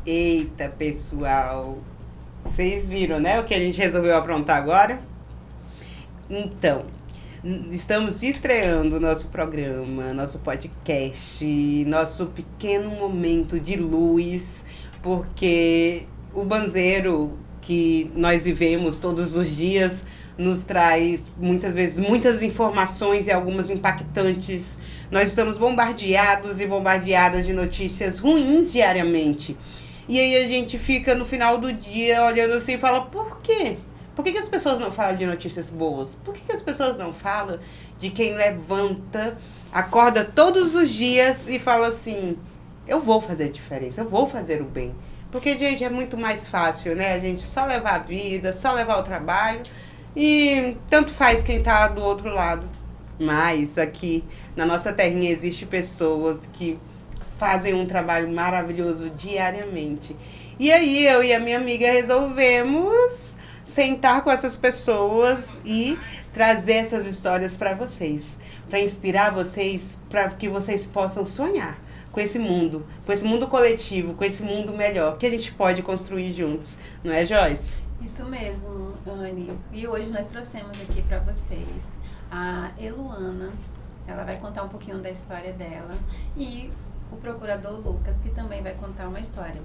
Eita, pessoal, vocês viram, né, o que a gente resolveu aprontar agora? Então, estamos estreando nosso programa, nosso podcast, nosso pequeno momento de luz, porque o banzeiro que nós vivemos todos os dias nos traz muitas vezes muitas informações e algumas impactantes. Nós estamos bombardeados e bombardeadas de notícias ruins diariamente. E aí a gente fica no final do dia olhando assim e fala, por quê? Por que as pessoas não falam de notícias boas? Por que as pessoas não falam de quem levanta, acorda todos os dias e fala assim, eu vou fazer a diferença, eu vou fazer o bem. Porque, gente, é muito mais fácil, né? A gente só levar a vida, só levar o trabalho e tanto faz quem tá do outro lado. Mas aqui na nossa terrinha existem pessoas que fazem um trabalho maravilhoso diariamente. E aí eu e a minha amiga resolvemos sentar com essas pessoas e trazer essas histórias para vocês, para inspirar vocês, para que vocês possam sonhar com esse mundo coletivo, com esse mundo melhor que a gente pode construir juntos, não é, Joyce? Isso mesmo, Anne. E hoje nós trouxemos aqui para vocês a Eluana. Ela vai contar um pouquinho da história dela e o procurador Lucas, que também vai contar uma história.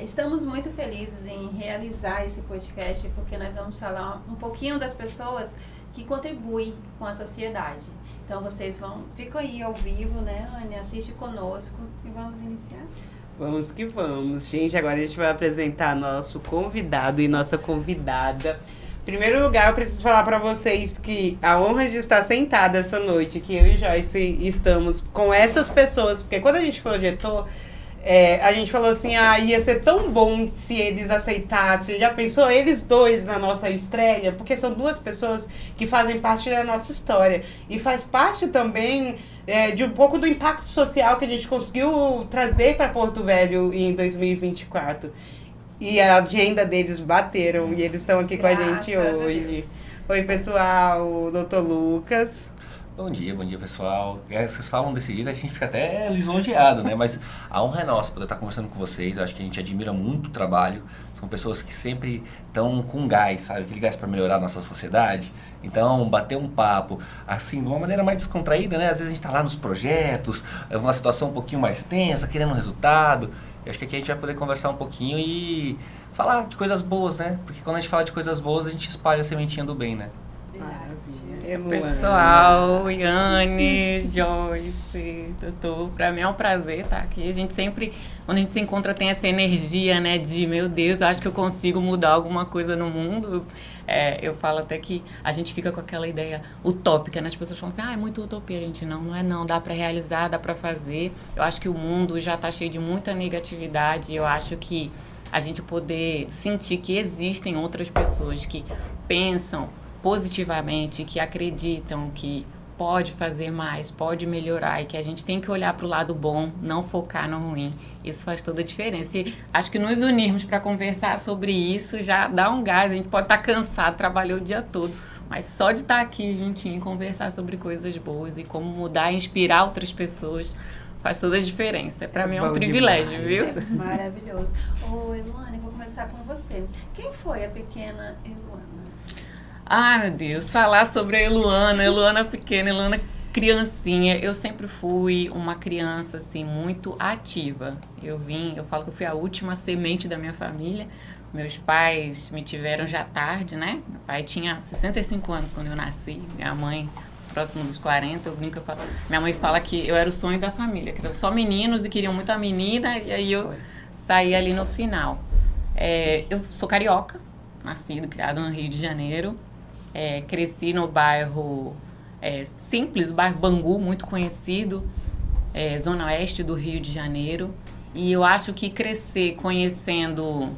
Estamos muito felizes em realizar esse podcast, porque nós vamos falar um pouquinho das pessoas que contribuem com a sociedade. Então vocês ficam aí ao vivo, né, Anne? Assiste conosco e vamos iniciar. Vamos que vamos. Gente, agora a gente vai apresentar nosso convidado e nossa convidada. Em primeiro lugar, eu preciso falar para vocês que a honra de estar sentada essa noite, que eu e Joyce estamos com essas pessoas, porque quando a gente projetou, a gente falou assim, ia ser tão bom se eles aceitassem. Já pensou? Eles dois na nossa estreia, porque são duas pessoas que fazem parte da nossa história. E faz parte também de um pouco do impacto social que a gente conseguiu trazer para Porto Velho em 2024. E a agenda deles bateram e eles estão aqui Graças com a gente hoje. Oi, pessoal, doutor Lucas. Bom dia, pessoal. Vocês falam desse jeito, a gente fica até lisonjeado, né? Mas a honra é nossa poder estar conversando com vocês. Acho que a gente admira muito o trabalho. São pessoas que sempre estão com gás, sabe? Aquele gás para melhorar a nossa sociedade. Então, bater um papo, assim, de uma maneira mais descontraída, né? Às vezes a gente está lá nos projetos, é uma situação um pouquinho mais tensa, querendo um resultado. Eu acho que aqui a gente vai poder conversar um pouquinho e falar de coisas boas, né? Porque quando a gente fala de coisas boas, a gente espalha a sementinha do bem, né? Pessoal, Yane, Joyce, doutor, para mim é um prazer estar aqui. A gente sempre, quando a gente se encontra, tem essa energia, né, de, meu Deus, eu acho que eu consigo mudar alguma coisa no mundo. Eu falo até que a gente fica com aquela ideia utópica, né? As pessoas falam assim, é muito utopia, gente. Não é não, dá para realizar, dá para fazer. Eu acho que o mundo já está cheio de muita negatividade. Eu acho que a gente poder sentir que existem outras pessoas que pensam positivamente, que acreditam que pode fazer mais, pode melhorar e que a gente tem que olhar para o lado bom, não focar no ruim. Isso faz toda a diferença. E acho que nos unirmos para conversar sobre isso já dá um gás. A gente pode estar cansado, trabalhou o dia todo, mas só de estar aqui juntinho e conversar sobre coisas boas e como mudar e inspirar outras pessoas faz toda a diferença. Para mim é um privilégio, demais, viu? É maravilhoso. Ô, Eluana, vou começar com você. Quem foi a pequena Eluana? Ai, meu Deus, falar sobre a Eluana pequena, Eluana criancinha. Eu sempre fui uma criança, assim, muito ativa. Eu falo que eu fui a última semente da minha família. Meus pais me tiveram já tarde, né? Meu pai tinha 65 anos quando eu nasci, minha mãe próximo dos 40, minha mãe fala que eu era o sonho da família, que eram só meninos e queriam muito a menina, e aí eu saí ali no final. Eu sou carioca, nascido e criado no Rio de Janeiro. Cresci no bairro simples, o bairro Bangu, muito conhecido, zona oeste do Rio de Janeiro. E eu acho que crescer conhecendo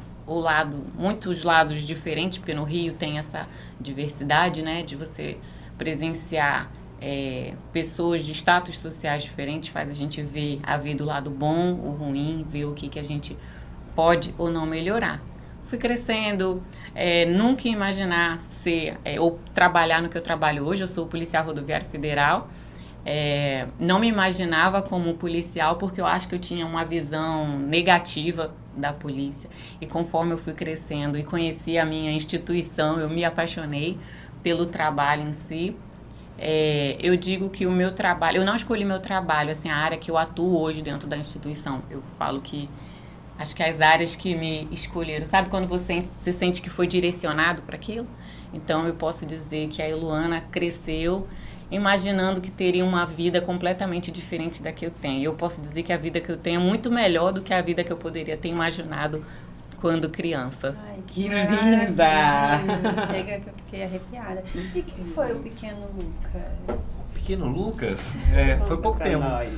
muitos lados diferentes, porque no Rio tem essa diversidade, né, de você presenciar pessoas de status sociais diferentes, faz a gente ver a vida do lado bom, o ruim, ver o que a gente pode ou não melhorar. Fui crescendo, nunca ia imaginar ser ou trabalhar no que eu trabalho hoje. Eu sou policial rodoviário federal, Não me imaginava como policial porque eu acho que eu tinha uma visão negativa da polícia. E conforme eu fui crescendo e conheci a minha instituição, eu me apaixonei pelo trabalho em si. Eu digo que o meu trabalho... Eu não escolhi meu trabalho, assim, a área que eu atuo hoje dentro da instituição. Eu falo que acho que as áreas que me escolheram... Sabe quando você se sente que foi direcionado para aquilo? Então, eu posso dizer que a Eluana cresceu imaginando que teria uma vida completamente diferente da que eu tenho. Eu posso dizer que a vida que eu tenho é muito melhor do que a vida que eu poderia ter imaginado quando criança. Ai, Que linda! Chega que eu fiquei arrepiada. E quem foi o pequeno Lucas? Pequeno Lucas? Foi pouco Pra tempo. nós.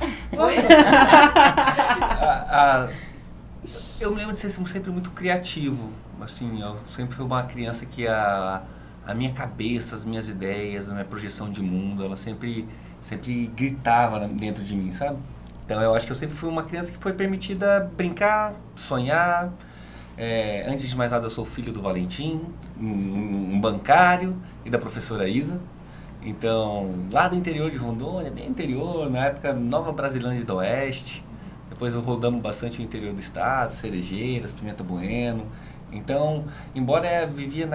Eu me lembro de ser sempre muito criativo. Assim, eu sempre fui uma criança que a minha cabeça, as minhas ideias, a minha projeção de mundo, ela sempre gritava dentro de mim, sabe? Então eu acho que eu sempre fui uma criança que foi permitida brincar, sonhar. Antes de mais nada, eu sou filho do Valentim, um bancário, e da professora Isa. Então, lá do interior de Rondônia, bem interior, na época Nova Brasilândia do Oeste. Depois rodamos bastante o interior do estado, Cerejeiras, Pimenta Bueno. Então, embora eu vivia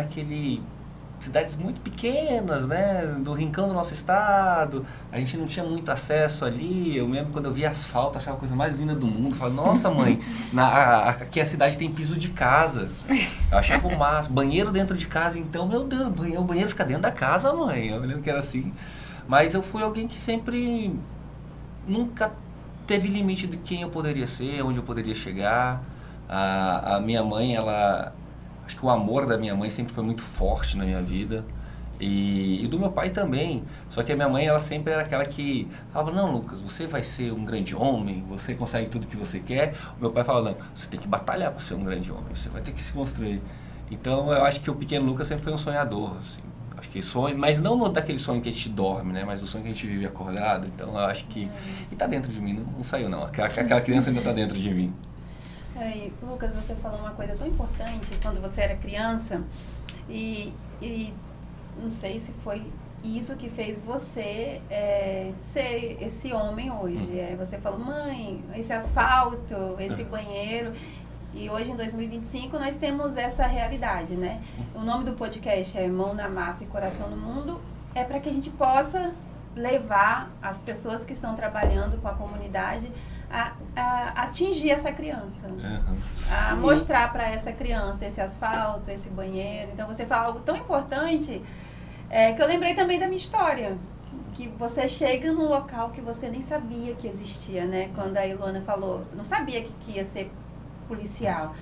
cidades muito pequenas, né, do rincão do nosso estado, a gente não tinha muito acesso ali. Eu lembro quando eu via asfalto, achava a coisa mais linda do mundo. Eu falava, nossa mãe, aqui a cidade tem piso de casa. Eu achava o máximo, banheiro dentro de casa, então, meu Deus, o banheiro fica dentro da casa, mãe. Eu lembro que era assim. Mas eu fui alguém que sempre, nunca teve limite de quem eu poderia ser, onde eu poderia chegar. A minha mãe, acho que o amor da minha mãe sempre foi muito forte na minha vida. E do meu pai também. Só que a minha mãe, ela sempre era aquela que falava, não, Lucas, você vai ser um grande homem, você consegue tudo que você quer. O meu pai falava, não, você tem que batalhar para ser um grande homem, você vai ter que se construir. Então, eu acho que o pequeno Lucas sempre foi um sonhador, assim. Acho que sonho, mas não daquele sonho que a gente dorme, né? Mas do sonho que a gente vive acordado. Então, eu acho que... E tá dentro de mim, não saiu não. Aquela criança ainda tá dentro de mim. Lucas, você falou uma coisa tão importante quando você era criança e não sei se foi isso que fez você ser esse homem hoje. Você falou, mãe, esse asfalto, esse banheiro. E hoje, em 2025, nós temos essa realidade, né? O nome do podcast é Mão na Massa e Coração no Mundo. É para que a gente possa levar as pessoas que estão trabalhando com a comunidade a atingir essa criança, a mostrar para essa criança esse asfalto, esse banheiro. Então, você fala algo tão importante que eu lembrei também da minha história, que você chega num local que você nem sabia que existia, né? Quando a Ilona falou, não sabia que ia ser policial.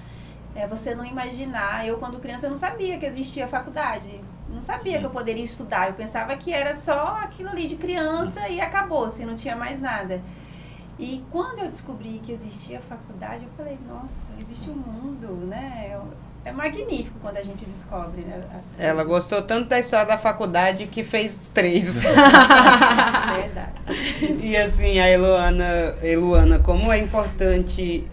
Você não imaginar, eu quando criança eu não sabia que existia faculdade, não sabia que eu poderia estudar, eu pensava que era só aquilo ali de criança e acabou, se não tinha mais nada. E quando eu descobri que existia faculdade, eu falei, nossa, existe um mundo, né? É magnífico quando a gente descobre, né, as coisas. Ela gostou tanto da história da faculdade que fez 3. Verdade. E assim, a Eluana, como é importante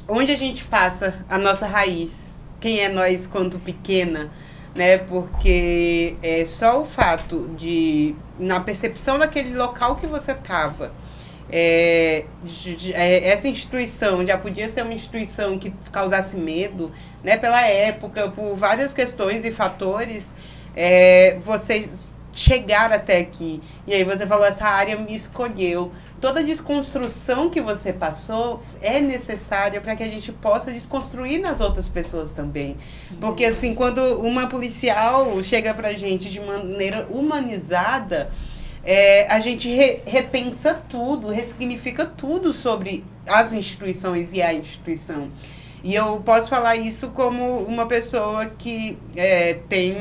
onde a gente passa a nossa raiz, quem é nós quando pequena, né? Porque só o fato de, na percepção daquele local que você estava, essa instituição já podia ser uma instituição que causasse medo, né? Pela época, por várias questões e fatores, vocês chegaram até aqui. E aí você falou, essa área me escolheu. Toda a desconstrução que você passou é necessária para que a gente possa desconstruir nas outras pessoas também. Porque, assim, quando uma policial chega para a gente de maneira humanizada, a gente repensa tudo, ressignifica tudo sobre as instituições e a instituição. E eu posso falar isso como uma pessoa que tem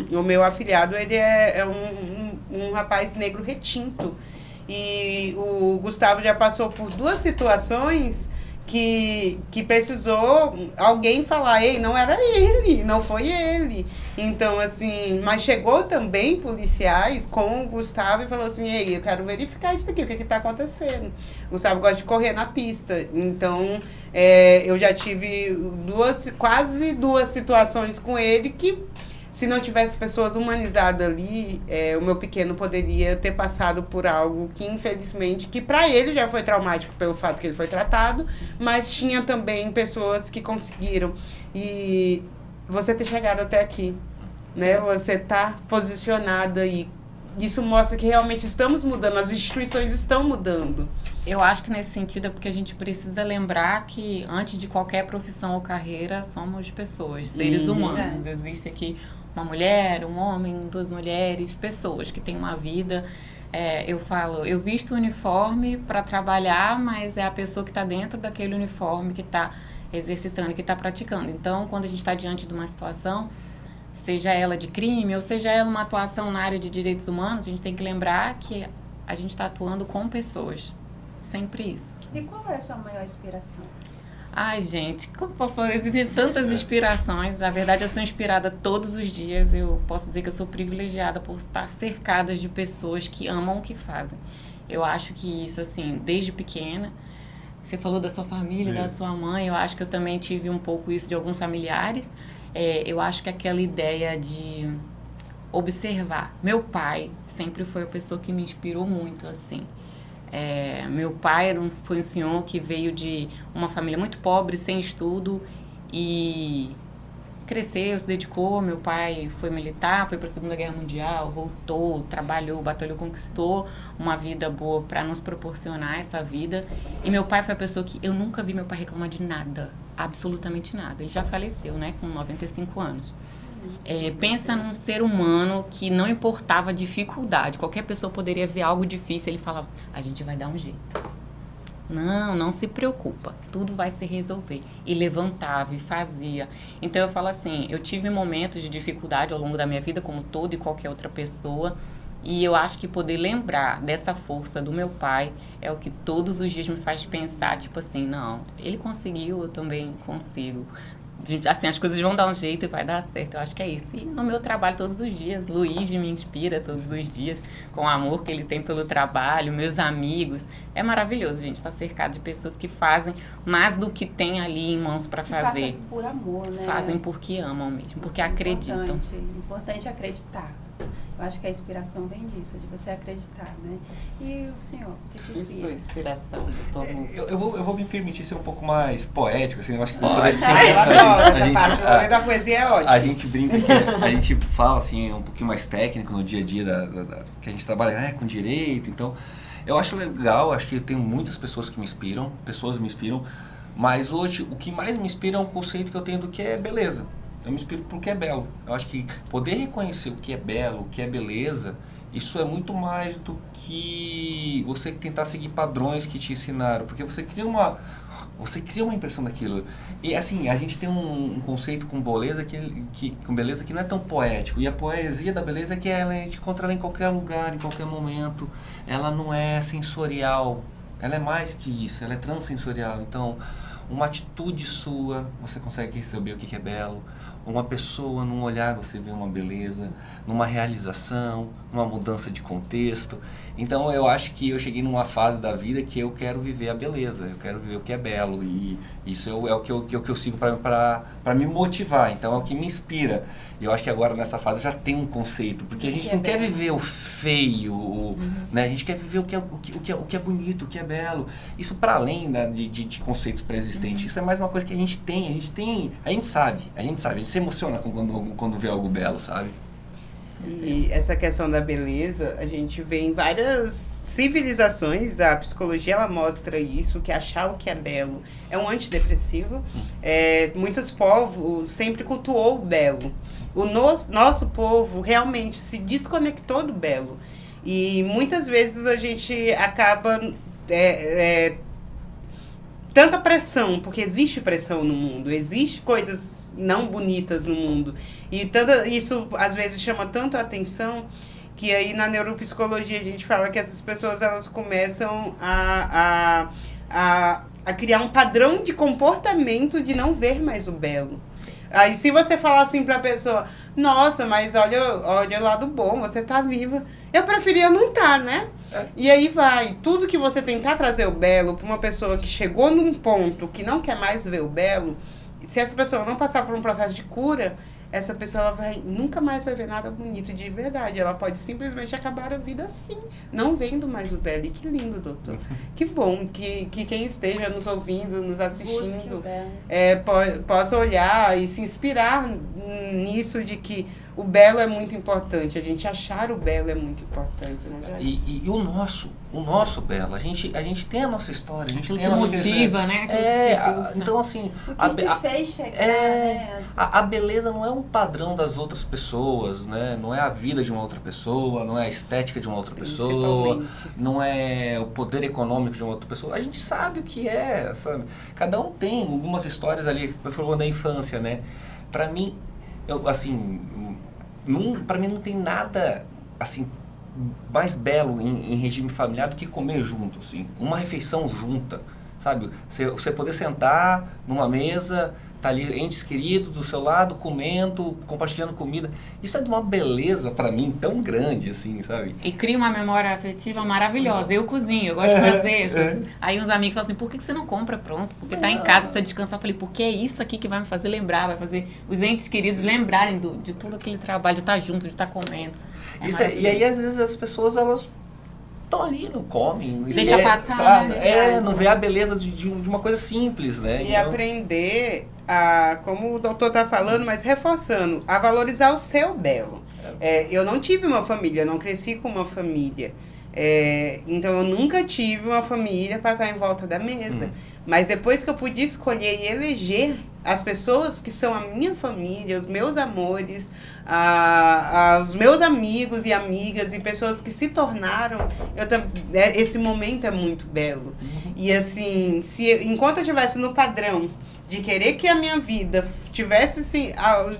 o meu afilhado, ele é um rapaz negro retinto. E o Gustavo já passou por 2 situações que precisou alguém falar, ei, não era ele, não foi ele. Então, assim, mas chegou também policiais com o Gustavo e falou assim, ei, eu quero verificar isso aqui, o que está acontecendo. O Gustavo gosta de correr na pista. Então, eu já tive quase duas situações com ele que se não tivesse pessoas humanizadas ali, o meu pequeno poderia ter passado por algo que, infelizmente, que para ele já foi traumático pelo fato que ele foi tratado, mas tinha também pessoas que conseguiram. E você ter chegado até aqui, né? Você tá posicionada aí. Isso mostra que realmente estamos mudando, as instituições estão mudando. Eu acho que nesse sentido é porque a gente precisa lembrar que antes de qualquer profissão ou carreira, somos pessoas, seres humanos. Existe aqui uma mulher, um homem, 2 mulheres, pessoas que têm uma vida. Eu falo, eu visto o uniforme para trabalhar, mas é a pessoa que está dentro daquele uniforme que está exercitando, que está praticando. Então, quando a gente está diante de uma situação, seja ela de crime ou seja ela uma atuação na área de direitos humanos, a gente tem que lembrar que a gente está atuando com pessoas. Sempre isso. E qual é a sua maior inspiração? Ai, gente, como posso falar? Existem tantas inspirações. Na verdade, eu sou inspirada todos os dias. Eu posso dizer que eu sou privilegiada por estar cercada de pessoas que amam o que fazem. Eu acho que isso, assim, desde pequena. Você falou da sua família, da sua mãe. Eu acho que eu também tive um pouco isso de alguns familiares. Eu acho que aquela ideia de observar. Meu pai sempre foi a pessoa que me inspirou muito, assim. Meu pai foi um senhor que veio de uma família muito pobre, sem estudo, e cresceu, se dedicou. Meu pai foi militar, foi para a Segunda Guerra Mundial, voltou, trabalhou, batalhou, conquistou uma vida boa para nos proporcionar essa vida. E meu pai foi a pessoa que eu nunca vi meu pai reclamar de nada, absolutamente nada. Ele já faleceu, né, com 95 anos. Pensa num ser humano que não importava a dificuldade. Qualquer pessoa poderia ver algo difícil. Ele falava, a gente vai dar um jeito. Não se preocupa. Tudo vai se resolver. E levantava e fazia. Então eu falo assim, eu tive momentos de dificuldade ao longo da minha vida, como todo e qualquer outra pessoa. E eu acho que poder lembrar dessa força do meu pai é o que todos os dias me faz pensar, tipo assim, não, ele conseguiu, eu também consigo. Assim, as coisas vão dar um jeito e vai dar certo. Eu acho que é isso. E no meu trabalho todos os dias, Luiz me inspira todos os dias com o amor que ele tem pelo trabalho, meus amigos. É maravilhoso, gente, estar cercado de pessoas que fazem mais do que tem ali em mãos para fazer. Fazem por amor, né? Fazem porque amam mesmo, porque Isso acreditam. Importante acreditar. Eu acho que a inspiração vem disso, de você acreditar, né? E o senhor, o que te inspira? Isso, inspiração. Eu vou me permitir ser um pouco mais poético, assim, eu acho que Eu adoro essa parte, o momento da poesia é ótimo. A gente brinca que a gente fala assim, um pouquinho mais técnico no dia a dia que a gente trabalha com direito, então eu acho legal, acho que eu tenho muitas pessoas que me inspiram, mas hoje o que mais me inspira é um conceito que eu tenho do que é beleza. Eu me inspiro porque é belo. Eu acho que poder reconhecer o que é belo, o que é beleza, isso é muito mais do que você tentar seguir padrões que te ensinaram, porque você cria uma impressão daquilo. E assim, a gente tem um conceito com beleza com beleza que não é tão poético. E a poesia da beleza é que a gente encontra ela em qualquer lugar, em qualquer momento. Ela não é sensorial, ela é mais que isso, ela é transensorial. Então, uma atitude sua, você consegue perceber o que é belo. Uma pessoa, num olhar, você vê uma beleza, numa realização, numa mudança de contexto. Então, eu acho que eu cheguei numa fase da vida que eu quero viver a beleza, eu quero viver o que é belo. E isso é o que eu sigo para me motivar, então é o que me inspira. E eu acho que agora, nessa fase, eu já tenho um conceito, porque a gente não quer viver o feio, né? A gente quer viver o que é bonito, o que é belo. Isso para além, né, de conceitos pré-existentes. Isso é mais uma coisa que a gente sabe, a gente se emociona quando vê algo belo, sabe? E essa questão da beleza, a gente vê em várias civilizações, a psicologia ela mostra isso, que achar o que é belo é um antidepressivo. Muitos povos sempre cultuou o belo. O nosso povo realmente se desconectou do belo. E muitas vezes a gente acaba... tanta pressão, porque existe pressão no mundo, existe coisas não bonitas no mundo. E isso às vezes chama tanto a atenção que aí na neuropsicologia a gente fala que essas pessoas elas começam a criar um padrão de comportamento de não ver mais o belo. Aí se você falar assim pra pessoa, nossa, mas olha o lado bom, você tá viva. Eu preferia não estar, né? E aí vai, tudo que você tentar trazer o belo pra uma pessoa que chegou num ponto que não quer mais ver o belo, se essa pessoa não passar por um processo de cura, essa pessoa ela nunca mais vai ver nada bonito de verdade. Ela pode simplesmente acabar a vida assim, não vendo mais o belo. E que lindo, doutor. Que bom que quem esteja nos ouvindo, nos assistindo, possa olhar e se inspirar nisso de que o belo é muito importante. A gente achar o belo é muito importante, né? E o nosso belo, a gente tem a nossa história, a gente aquilo tem a que nossa motiva, né? Aquilo que então assim, o que te fez chegar, né? A beleza não é um padrão das outras pessoas, né? Não é a vida de uma outra pessoa, não é a estética de uma outra pessoa, não é o poder econômico de uma outra pessoa. A gente sabe o que é, sabe? Cada um tem algumas histórias ali, falando da infância, né? Pra mim, pra mim não tem nada, assim, mais belo em regime familiar do que comer junto, assim. Uma refeição junta, sabe? Você poder sentar numa mesa, tá ali entes queridos do seu lado, comendo, compartilhando comida. Isso é de uma beleza pra mim tão grande, assim, sabe? E cria uma memória afetiva maravilhosa. Eu cozinho, eu gosto de fazer as coisas. Aí uns amigos falam assim, por que você não compra pronto? Porque tá em casa, precisa descansar. Eu falei, porque é isso aqui que vai me fazer lembrar, vai fazer os entes queridos lembrarem de todo aquele trabalho, de estar junto, de estar comendo. E aí, às vezes, as pessoas, elas estão ali, não comem, não deixa passar, né? Não vê a beleza de uma coisa simples, né? E aprender a, como o doutor está falando, mas reforçando, a valorizar o seu belo. Eu não tive uma família, eu não cresci com uma família. Então eu nunca tive uma família para estar em volta da mesa. Mas depois que eu pude escolher e eleger as pessoas que são a minha família, os meus amores, os meus amigos e amigas e pessoas que se tornaram, esse momento é muito belo. E assim, enquanto eu estivesse no padrão de querer que a minha vida tivesse,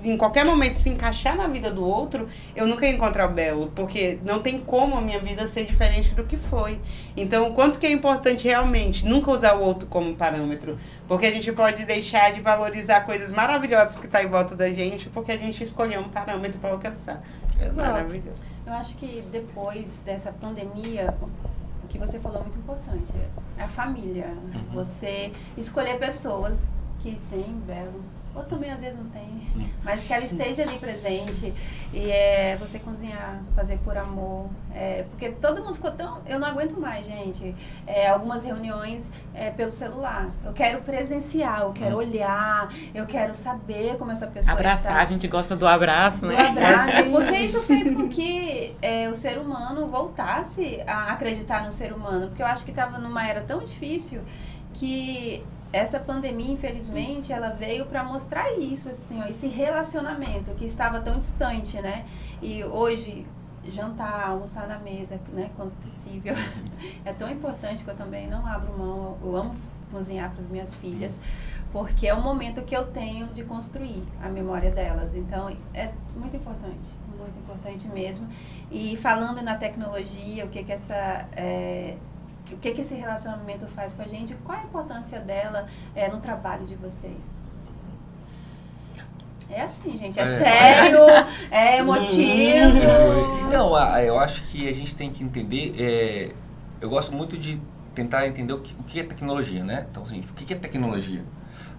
em qualquer momento, se encaixar na vida do outro, eu nunca ia encontrar o belo, porque não tem como a minha vida ser diferente do que foi. Então, o quanto que é importante realmente nunca usar o outro como parâmetro, porque a gente pode deixar de valorizar coisas maravilhosas que estão em volta da gente, porque a gente escolheu um parâmetro para alcançar. Exato. Maravilhoso. Eu acho que depois dessa pandemia, o que você falou é muito importante, é a família. Você escolher pessoas que tem belo, ou também às vezes não tem, mas que ela esteja ali presente, e você cozinhar, fazer por amor, porque todo mundo ficou tão, eu não aguento mais, gente, algumas reuniões pelo celular, eu quero presenciar, eu quero olhar, eu quero saber como essa pessoa abraçar, está. A gente gosta do abraço, né? Do abraço, porque isso fez com que o ser humano voltasse a acreditar no ser humano, porque eu acho que estava numa era tão difícil que essa pandemia, infelizmente, ela veio para mostrar isso, assim, ó, esse relacionamento que estava tão distante, né? E hoje, jantar, almoçar na mesa, né, quando possível, é tão importante que eu também não abro mão. Eu amo cozinhar para as minhas filhas, porque é o momento que eu tenho de construir a memória delas. Então, é muito importante mesmo. E falando na tecnologia, o que esse relacionamento faz com a gente? Qual a importância dela no trabalho de vocês? É assim, gente, sério, é emotivo. Não, eu acho que a gente tem que entender, eu gosto muito de tentar entender o que é tecnologia, né? Então, assim, o que é tecnologia?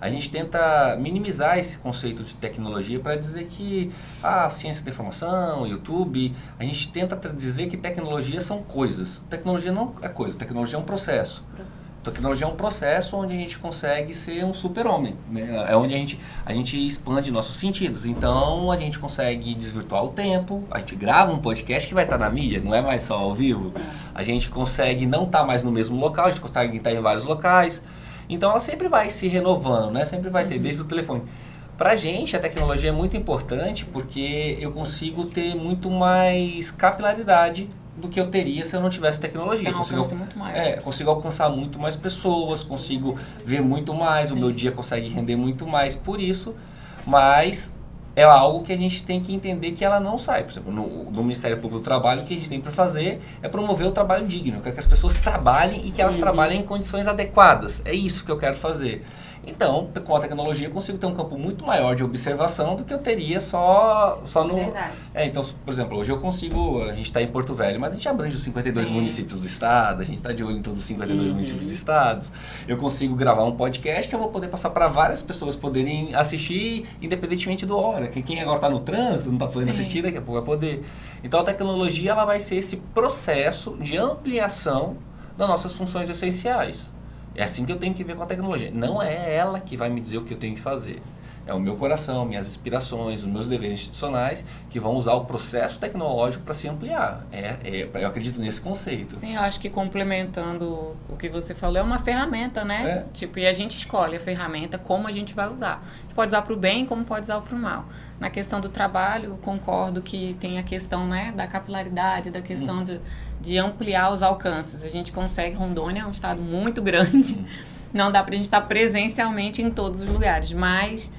A gente tenta minimizar esse conceito de tecnologia para dizer que a ciência da informação, YouTube, a gente tenta dizer que tecnologia são coisas. Tecnologia não é coisa, tecnologia é um processo. Tecnologia é um processo onde a gente consegue ser um super-homem, né? É onde a gente expande nossos sentidos. Então, a gente consegue desvirtuar o tempo, a gente grava um podcast que vai estar na mídia, não é mais só ao vivo. A gente consegue não estar mais no mesmo local, a gente consegue estar em vários locais. Então, ela sempre vai se renovando, né? Sempre vai ter, desde o telefone. Pra gente, a tecnologia é muito importante porque eu consigo ter muito mais capilaridade do que eu teria se eu não tivesse tecnologia. Consigo alcançar muito mais pessoas, consigo ver muito mais, o meu dia consegue render muito mais por isso, mas é algo que a gente tem que entender que ela não sai. Por exemplo, no Ministério Público do Trabalho, o que a gente tem para fazer é promover o trabalho digno, que as pessoas trabalhem e que elas trabalhem em condições adequadas. É isso que eu quero fazer. Então, com a tecnologia eu consigo ter um campo muito maior de observação do que eu teria só no... Verdade. Então, por exemplo, hoje eu consigo, a gente está em Porto Velho, mas a gente abrange os 52 Sim. municípios do estado, a gente está de olho em todos os 52 municípios do estado. Eu consigo gravar um podcast que eu vou poder passar para várias pessoas poderem assistir, independentemente do hora. Quem agora está no trânsito, não está podendo Sim. assistir, daqui a pouco vai poder. Então, a tecnologia ela vai ser esse processo de ampliação das nossas funções essenciais. É assim que eu tenho que ver com a tecnologia. Não é ela que vai me dizer o que eu tenho que fazer. É o meu coração, minhas inspirações, os meus deveres institucionais que vão usar o processo tecnológico para se ampliar. Eu acredito nesse conceito. Sim, eu acho que complementando o que você falou, é uma ferramenta, né? Tipo, e a gente escolhe a ferramenta, como a gente vai usar. A gente pode usar para o bem, como pode usar para o mal. Na questão do trabalho, concordo que tem a questão, né, da capilaridade, da questão de ampliar os alcances. A gente consegue, Rondônia é um estado muito grande, não dá para a gente estar presencialmente em todos os lugares, mas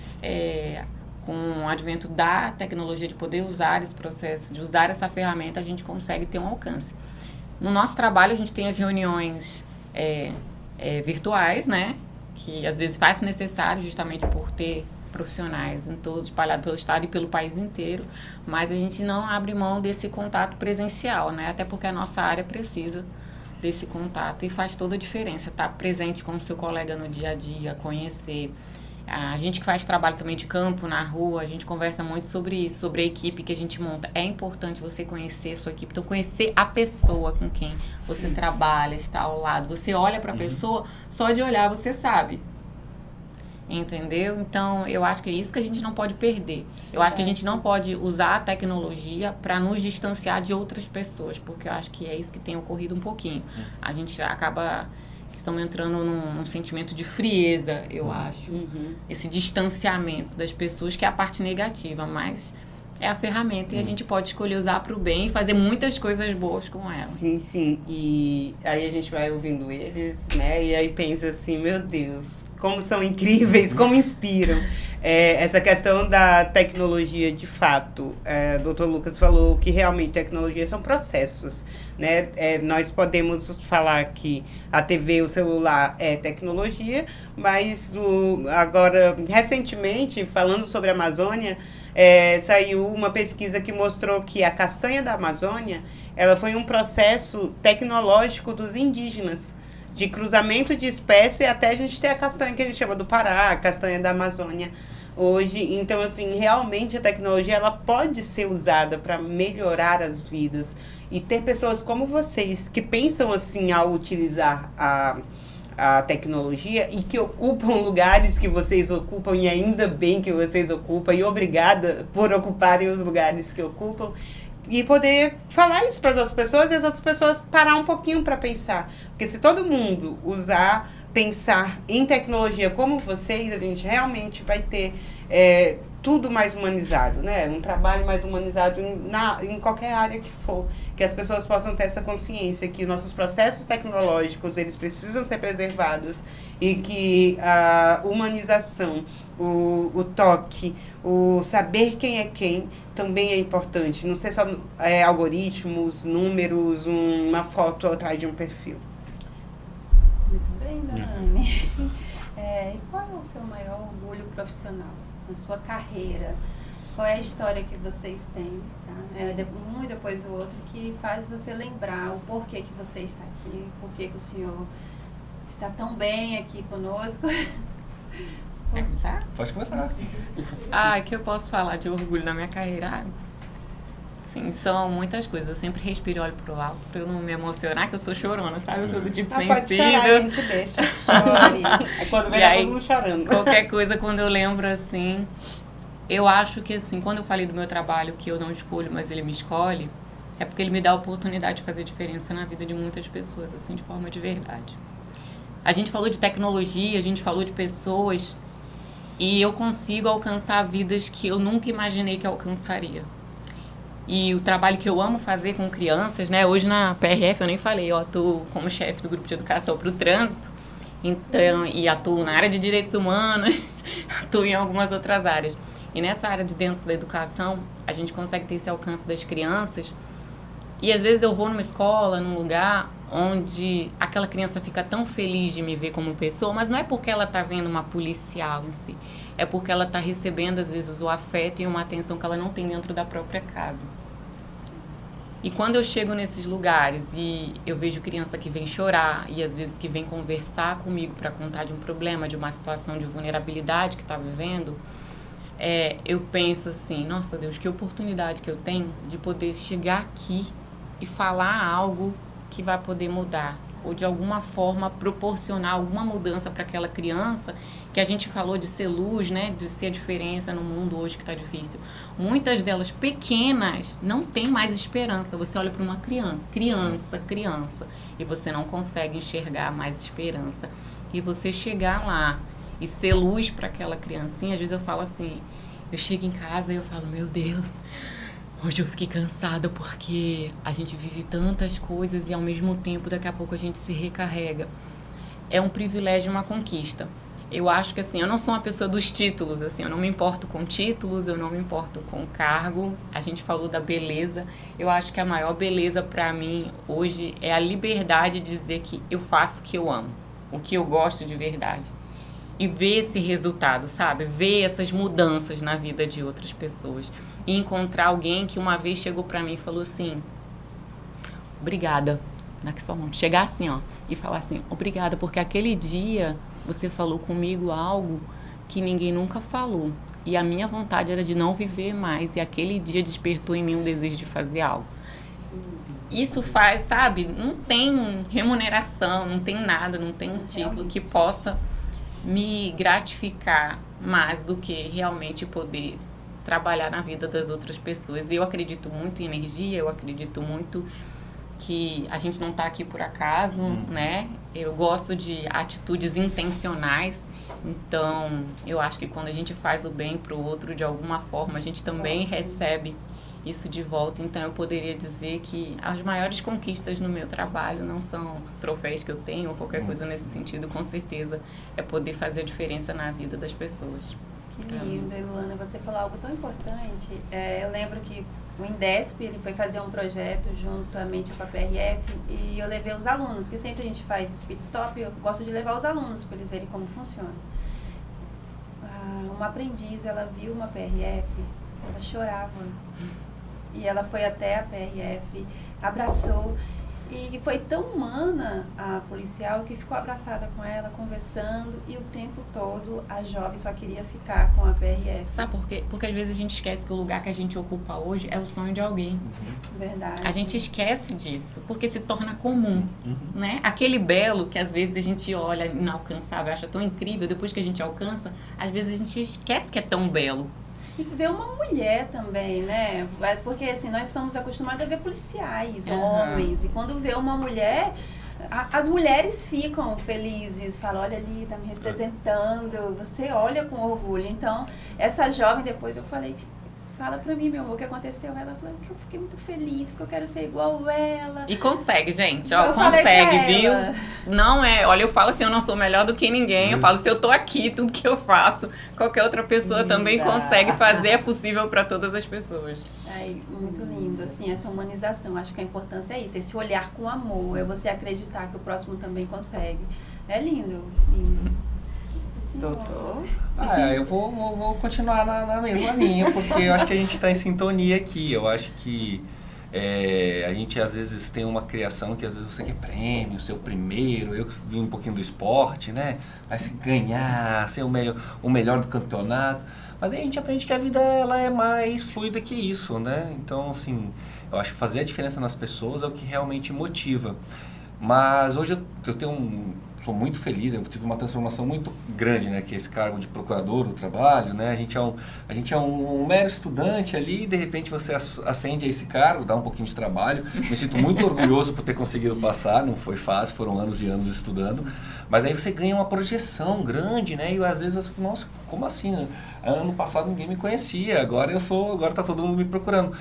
com o advento da tecnologia, de poder usar esse processo, de usar essa ferramenta, a gente consegue ter um alcance. No nosso trabalho, a gente tem as reuniões virtuais, né, que às vezes faz necessário justamente por ter profissionais em todo, espalhado pelo estado e pelo país inteiro, mas a gente não abre mão desse contato presencial, né? Até porque a nossa área precisa desse contato e faz toda a diferença, estar presente com o seu colega no dia a dia, conhecer. A gente que faz trabalho também de campo, na rua, a gente conversa muito sobre isso, sobre a equipe que a gente monta. É importante você conhecer a sua equipe, então conhecer a pessoa com quem você trabalha, está ao lado. Você olha para a pessoa, só de olhar você sabe. Entendeu? Então, eu acho que é isso que a gente não pode perder. Eu acho que a gente não pode usar a tecnologia para nos distanciar de outras pessoas, porque eu acho que é isso que tem ocorrido um pouquinho. A gente acaba... Estamos entrando num sentimento de frieza, eu acho. Esse distanciamento das pessoas, que é a parte negativa, mas é a ferramenta e a gente pode escolher usar para o bem e fazer muitas coisas boas com ela. Sim, sim. E aí a gente vai ouvindo eles, né? E aí pensa assim, meu Deus, como são incríveis, como inspiram. Essa questão da tecnologia, de fato, o Dr. Lucas falou que realmente tecnologia são processos, né? Nós podemos falar que a TV, o celular é tecnologia, mas agora, recentemente, falando sobre a Amazônia, saiu uma pesquisa que mostrou que a castanha da Amazônia, ela foi um processo tecnológico dos indígenas, de cruzamento de espécie, até a gente ter a castanha que a gente chama do Pará, a castanha da Amazônia hoje. Então, assim, realmente a tecnologia ela pode ser usada para melhorar as vidas. E ter pessoas como vocês que pensam assim ao utilizar a tecnologia e que ocupam lugares que vocês ocupam, e ainda bem que vocês ocupam, e obrigada por ocuparem os lugares que ocupam. E poder falar isso para as outras pessoas e as outras pessoas parar um pouquinho para pensar. Porque se todo mundo pensar em tecnologia como vocês, a gente realmente vai ter tudo mais humanizado, né? Um trabalho mais humanizado em qualquer área que for. Que as pessoas possam ter essa consciência que nossos processos tecnológicos, eles precisam ser preservados e que a humanização, o toque, o saber quem é quem também é importante. Não ser só algoritmos, números, uma foto atrás de um perfil. Muito bem, dona Anne. E qual é o seu maior orgulho profissional na sua carreira? Qual é a história que vocês têm, tá? Um e depois o outro, que faz você lembrar o porquê que você está aqui, porquê que o senhor está tão bem aqui conosco. Quer começar? Pode começar. Que eu posso falar de orgulho na minha carreira? Sim, são muitas coisas. Eu sempre respiro e olho pro alto pra eu não me emocionar, que eu sou chorona, sabe? Eu sou do tipo sensível. Pode chorar, a gente deixa. Chore. Aí quando vem, todo mundo chorando. Qualquer coisa, quando eu lembro, assim... Eu acho que, assim, quando eu falei do meu trabalho, que eu não escolho, mas ele me escolhe, é porque ele me dá a oportunidade de fazer diferença na vida de muitas pessoas, assim, de forma de verdade. A gente falou de tecnologia, a gente falou de pessoas, e eu consigo alcançar vidas que eu nunca imaginei que alcançaria. E o trabalho que eu amo fazer com crianças, né? Hoje na PRF eu nem falei, eu atuo como chefe do grupo de educação para o trânsito, então, e atuo na área de direitos humanos, atuo em algumas outras áreas. E nessa área de dentro da educação, a gente consegue ter esse alcance das crianças. E às vezes eu vou numa escola, num lugar onde aquela criança fica tão feliz de me ver como pessoa, mas não é porque ela está vendo uma policial em si, é porque ela está recebendo, às vezes, o afeto e uma atenção que ela não tem dentro da própria casa. E quando eu chego nesses lugares e eu vejo criança que vem chorar e às vezes que vem conversar comigo para contar de um problema, de uma situação de vulnerabilidade que está vivendo, eu penso assim, nossa Deus, que oportunidade que eu tenho de poder chegar aqui e falar algo que vai poder mudar, ou de alguma forma proporcionar alguma mudança para aquela criança, que a gente falou de ser luz, né, de ser a diferença no mundo hoje que está difícil. Muitas delas pequenas não têm mais esperança. Você olha para uma criança, e você não consegue enxergar mais esperança. E você chegar lá e ser luz para aquela criancinha, às vezes eu falo assim, eu chego em casa e eu falo, meu Deus, hoje eu fiquei cansada porque a gente vive tantas coisas e ao mesmo tempo daqui a pouco a gente se recarrega. É um privilégio, uma conquista. Eu acho que assim, eu não sou uma pessoa dos títulos, assim, eu não me importo com títulos, eu não me importo com cargo. A gente falou da beleza. Eu acho que a maior beleza para mim hoje é a liberdade de dizer que eu faço o que eu amo, o que eu gosto de verdade. E ver esse resultado, sabe? Ver essas mudanças na vida de outras pessoas. E encontrar alguém que uma vez chegou pra mim e falou assim, obrigada. Chegar assim, ó, e falar assim, obrigada, porque aquele dia você falou comigo algo que ninguém nunca falou. E a minha vontade era de não viver mais. E aquele dia despertou em mim um desejo de fazer algo. Isso faz, sabe? Não tem remuneração, não tem nada, não tem um título que possa me gratificar mais do que realmente poder trabalhar na vida das outras pessoas. Eu acredito muito em energia, eu acredito muito que a gente não está aqui por acaso, né? Eu gosto de atitudes intencionais, então eu acho que quando a gente faz o bem para o outro, de alguma forma, a gente também recebe isso de volta. Então eu poderia dizer que as maiores conquistas no meu trabalho não são troféus que eu tenho ou qualquer coisa nesse sentido, com certeza é poder fazer a diferença na vida das pessoas. Que lindo, Eluana, você falou algo tão importante. Eu lembro que o Indesp, ele foi fazer um projeto juntamente com a PRF e eu levei os alunos, que sempre a gente faz esse pit stop, eu gosto de levar os alunos para eles verem como funciona. Uma aprendiz, ela viu uma PRF, ela chorava. E ela foi até a PRF, abraçou, e foi tão humana a policial que ficou abraçada com ela, conversando, e o tempo todo a jovem só queria ficar com a PRF. Sabe por quê? Porque às vezes a gente esquece que o lugar que a gente ocupa hoje é o sonho de alguém. Verdade. A gente esquece disso, porque se torna comum, né? Aquele belo que às vezes a gente olha inalcançável, acha tão incrível, depois que a gente alcança, às vezes a gente esquece que é tão belo. E ver uma mulher também, né? Porque assim, nós somos acostumados a ver policiais, homens. E quando vê uma mulher, as mulheres ficam felizes. Falam, olha ali, tá me representando. Você olha com orgulho. Então, essa jovem, depois eu falei, fala pra mim, meu amor, o que aconteceu? Ela falou que eu fiquei muito feliz, porque eu quero ser igual ela. E consegue, gente, ó, consegue, viu? Não é, olha, eu falo assim, eu não sou melhor do que ninguém, eu falo, se eu tô aqui, tudo que eu faço, qualquer outra pessoa também consegue fazer, é possível pra todas as pessoas. Ai, muito lindo, assim, essa humanização, acho que a importância é isso, esse olhar com amor, é você acreditar que o próximo também consegue. É lindo, lindo. Doutor? Eu vou continuar na mesma linha, porque eu acho que a gente está em sintonia aqui. Eu acho que a gente às vezes tem uma criação que às vezes você quer prêmio, ser o primeiro. Eu vim um pouquinho do esporte, né? Vai se ganhar, ser o melhor do campeonato. Mas aí a gente aprende que a vida ela é mais fluida que isso, né? Então, assim, eu acho que fazer a diferença nas pessoas é o que realmente motiva. Mas hoje eu sou muito feliz, eu tive uma transformação muito grande, né, que é esse cargo de procurador do trabalho, né, a gente é um mero estudante ali, e de repente você ascende a esse cargo, dá um pouquinho de trabalho, me sinto muito orgulhoso por ter conseguido passar, não foi fácil, foram anos e anos estudando, mas aí você ganha uma projeção grande, né, e às vezes você fica, nossa, como assim, ano passado ninguém me conhecia, agora tá todo mundo me procurando.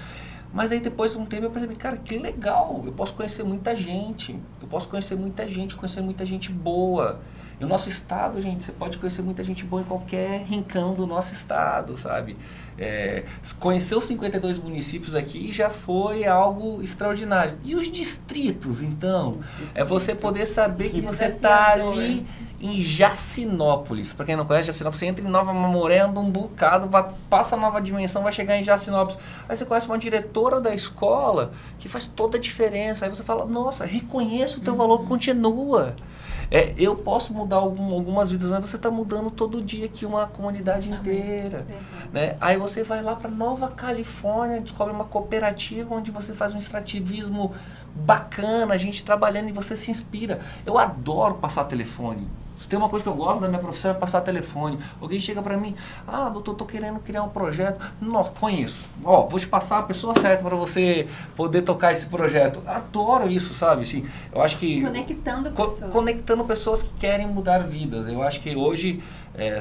Mas aí depois de um tempo eu percebi, cara, que legal, eu posso conhecer muita gente, conhecer muita gente boa. E o nosso estado, gente, você pode conhecer muita gente boa em qualquer rincão do nosso estado, sabe? Conhecer os 52 municípios aqui já foi algo extraordinário. E os distritos, então? É você poder saber que você está ali em Jacinópolis. Para quem não conhece Jacinópolis, você entra em Nova Mamoré, anda um bocado, passa a Nova Dimensão, vai chegar em Jacinópolis. Aí você conhece uma diretora da escola que faz toda a diferença. Aí você fala, nossa, reconheça o teu valor, continua. Eu posso mudar algumas vidas, mas você está mudando todo dia aqui uma comunidade inteira. Né? Aí você vai lá para Nova Califórnia, descobre uma cooperativa onde você faz um extrativismo bacana, a gente trabalhando e você se inspira. Eu adoro passar telefone. Se tem uma coisa que eu gosto da minha profissão é passar telefone. Alguém chega pra mim, doutor, tô querendo criar um projeto. Não, conheço. Vou te passar a pessoa certa para você poder tocar esse projeto. Adoro isso, sabe? Assim, eu acho que... Conectando pessoas. Conectando pessoas que querem mudar vidas. Eu acho que hoje,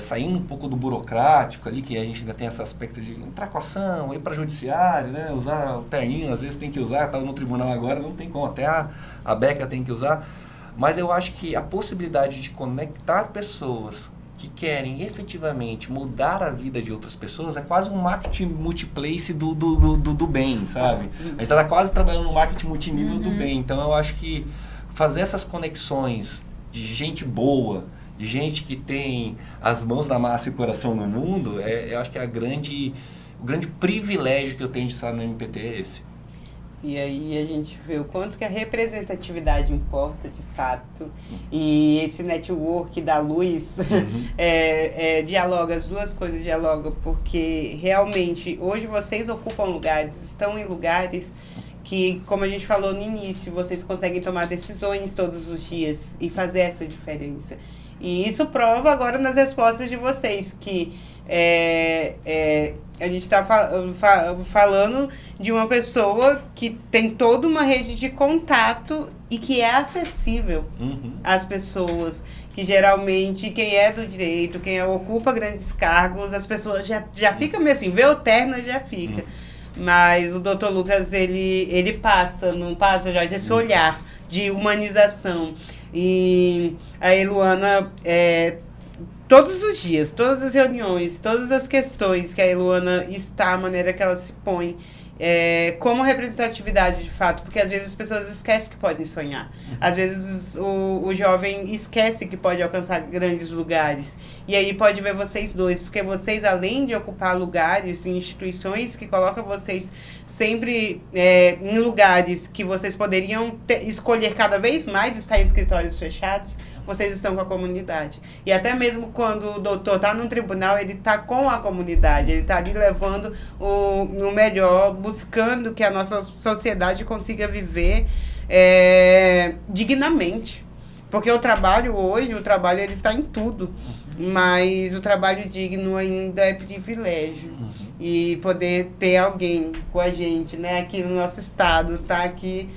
saindo um pouco do burocrático ali, que a gente ainda tem esse aspecto de entrar com ação, ir para judiciário, né? Usar o terninho, às vezes tem que usar, estava no tribunal agora, não tem como, até a Beca tem que usar. Mas eu acho que a possibilidade de conectar pessoas que querem efetivamente mudar a vida de outras pessoas é quase um marketing multiplace do bem, sabe? A gente está quase trabalhando no marketing multinível do bem. Então eu acho que fazer essas conexões de gente boa, de gente que tem as mãos na massa e o coração no mundo, eu acho que o grande privilégio que eu tenho de estar no MPT é esse. E aí a gente vê o quanto que a representatividade importa de fato. E esse network da luz dialoga, as duas coisas dialogam, porque realmente hoje vocês ocupam lugares, estão em lugares que, como a gente falou no início, vocês conseguem tomar decisões todos os dias e fazer essa diferença. E isso prova agora nas respostas de vocês, que a gente está falando de uma pessoa que tem toda uma rede de contato e que é acessível às pessoas, que geralmente quem é do direito, quem ocupa grandes cargos, as pessoas já ficam meio assim, vê o terno já fica. Mas o Dr. Lucas, ele passa, não passa, Jorge, esse olhar de humanização. E a Eluana, todos os dias, todas as reuniões, todas as questões que a Eluana está, a maneira que ela se põe, como representatividade de fato, porque às vezes as pessoas esquecem que podem sonhar. Às vezes o jovem esquece que pode alcançar grandes lugares. E aí pode ver vocês dois, porque vocês, além de ocupar lugares e instituições que colocam vocês sempre em lugares que vocês poderiam escolher cada vez mais estar em escritórios fechados, vocês estão com a comunidade. E até mesmo quando o doutor está no tribunal, ele está com a comunidade, ele está ali levando o melhor, buscando que a nossa sociedade consiga viver dignamente. Porque o trabalho hoje, ele está em tudo, mas o trabalho digno ainda é privilégio. E poder ter alguém com a gente, né, aqui no nosso estado, tá aqui,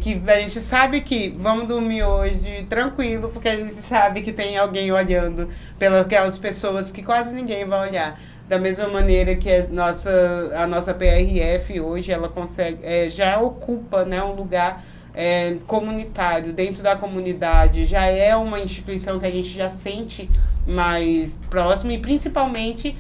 que a gente sabe que vamos dormir hoje tranquilo, porque a gente sabe que tem alguém olhando pelas aquelas pessoas que quase ninguém vai olhar. Da mesma maneira que a nossa PRF hoje, ela consegue, já ocupa, né, um lugar comunitário, dentro da comunidade, já é uma instituição que a gente já sente mais próximo, e principalmente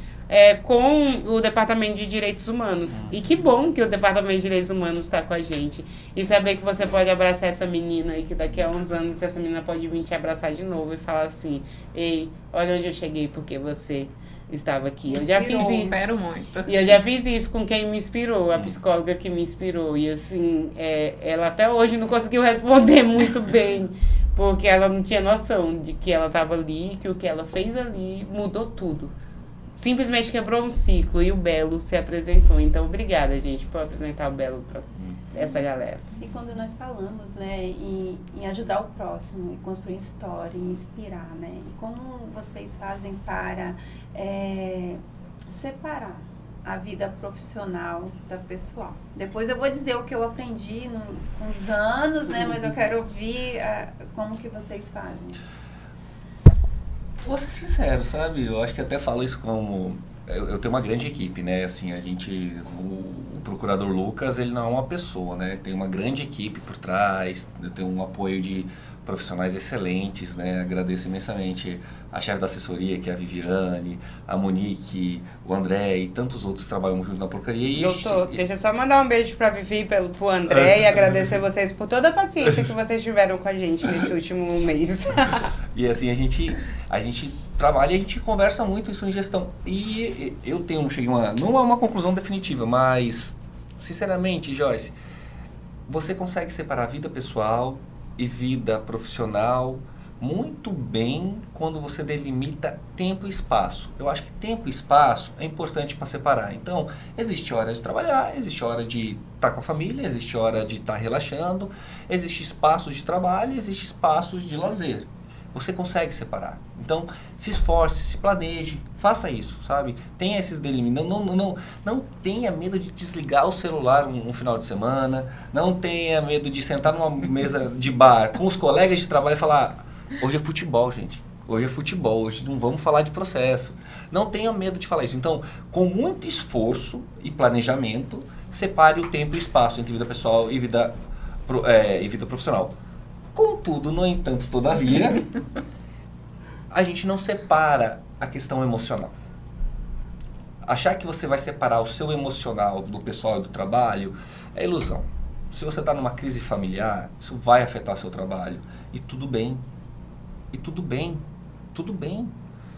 com o Departamento de Direitos Humanos. E que bom que o Departamento de Direitos Humanos está com a gente. E saber que você pode abraçar essa menina e que daqui a uns anos essa menina pode vir te abraçar de novo e falar assim, ei, olha onde eu cheguei porque você estava aqui. Eu já fiz isso. Espero muito. E eu já fiz isso com quem me inspirou, a psicóloga que me inspirou. E assim, ela até hoje não conseguiu responder muito bem, porque ela não tinha noção de que ela estava ali, que o que ela fez ali mudou tudo. Simplesmente quebrou um ciclo e o Belo se apresentou. Então, obrigada, gente, por apresentar o Belo para essa galera. E quando nós falamos, né, em ajudar o próximo, em construir história, em inspirar, né? E como vocês fazem para separar a vida profissional da pessoal? Depois eu vou dizer o que eu aprendi com os anos, né? Mas eu quero ouvir como que vocês fazem. Vou ser sincero, sabe? Eu acho que até falo isso como... Eu tenho uma grande equipe, né? Assim, o procurador Lucas, ele não é uma pessoa, né? Tem uma grande equipe por trás, eu tenho um apoio de profissionais excelentes, né? Agradeço imensamente a chefe da assessoria, que é a Viviane, a Monique, o André e tantos outros que trabalham junto na porcaria. E Doutor, deixa eu só mandar um beijo pra Vivi e pro André e agradecer vocês por toda a paciência que vocês tiveram com a gente nesse último mês. E assim, a gente trabalha e a gente conversa muito isso em gestão. E eu cheguei não é uma conclusão definitiva, mas, sinceramente, Joyce, você consegue separar vida pessoal e vida profissional muito bem quando você delimita tempo e espaço. Eu acho que tempo e espaço é importante para separar. Então, existe hora de trabalhar, existe hora de estar com a família, existe hora de estar relaxando, existe espaços de trabalho, existe espaços de lazer. Você consegue separar. Então, se esforce, se planeje, faça isso, sabe? Tenha esses delimites. Não tenha medo de desligar o celular um final de semana. Não tenha medo de sentar numa mesa de bar com os colegas de trabalho e falar: hoje é futebol, gente. Hoje é futebol, hoje não vamos falar de processo. Não tenha medo de falar isso. Então, com muito esforço e planejamento, separe o tempo e espaço entre vida pessoal e vida profissional. Contudo, no entanto, todavia, a gente não separa a questão emocional. Achar que você vai separar o seu emocional do pessoal e do trabalho é ilusão. Se você está numa crise familiar, isso vai afetar seu trabalho. E tudo bem. E tudo bem. Tudo bem.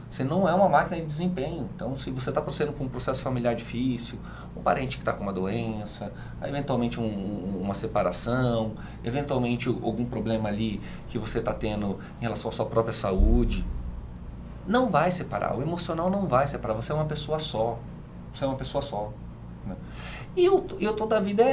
Você não é uma máquina de desempenho. Então, se você está procedendo com um processo familiar difícil, um parente que está com uma doença, eventualmente uma separação, eventualmente algum problema ali que você está tendo em relação à sua própria saúde, não vai separar. O emocional não vai separar. Você é uma pessoa só. Você é uma pessoa só. Né? E eu toda a vida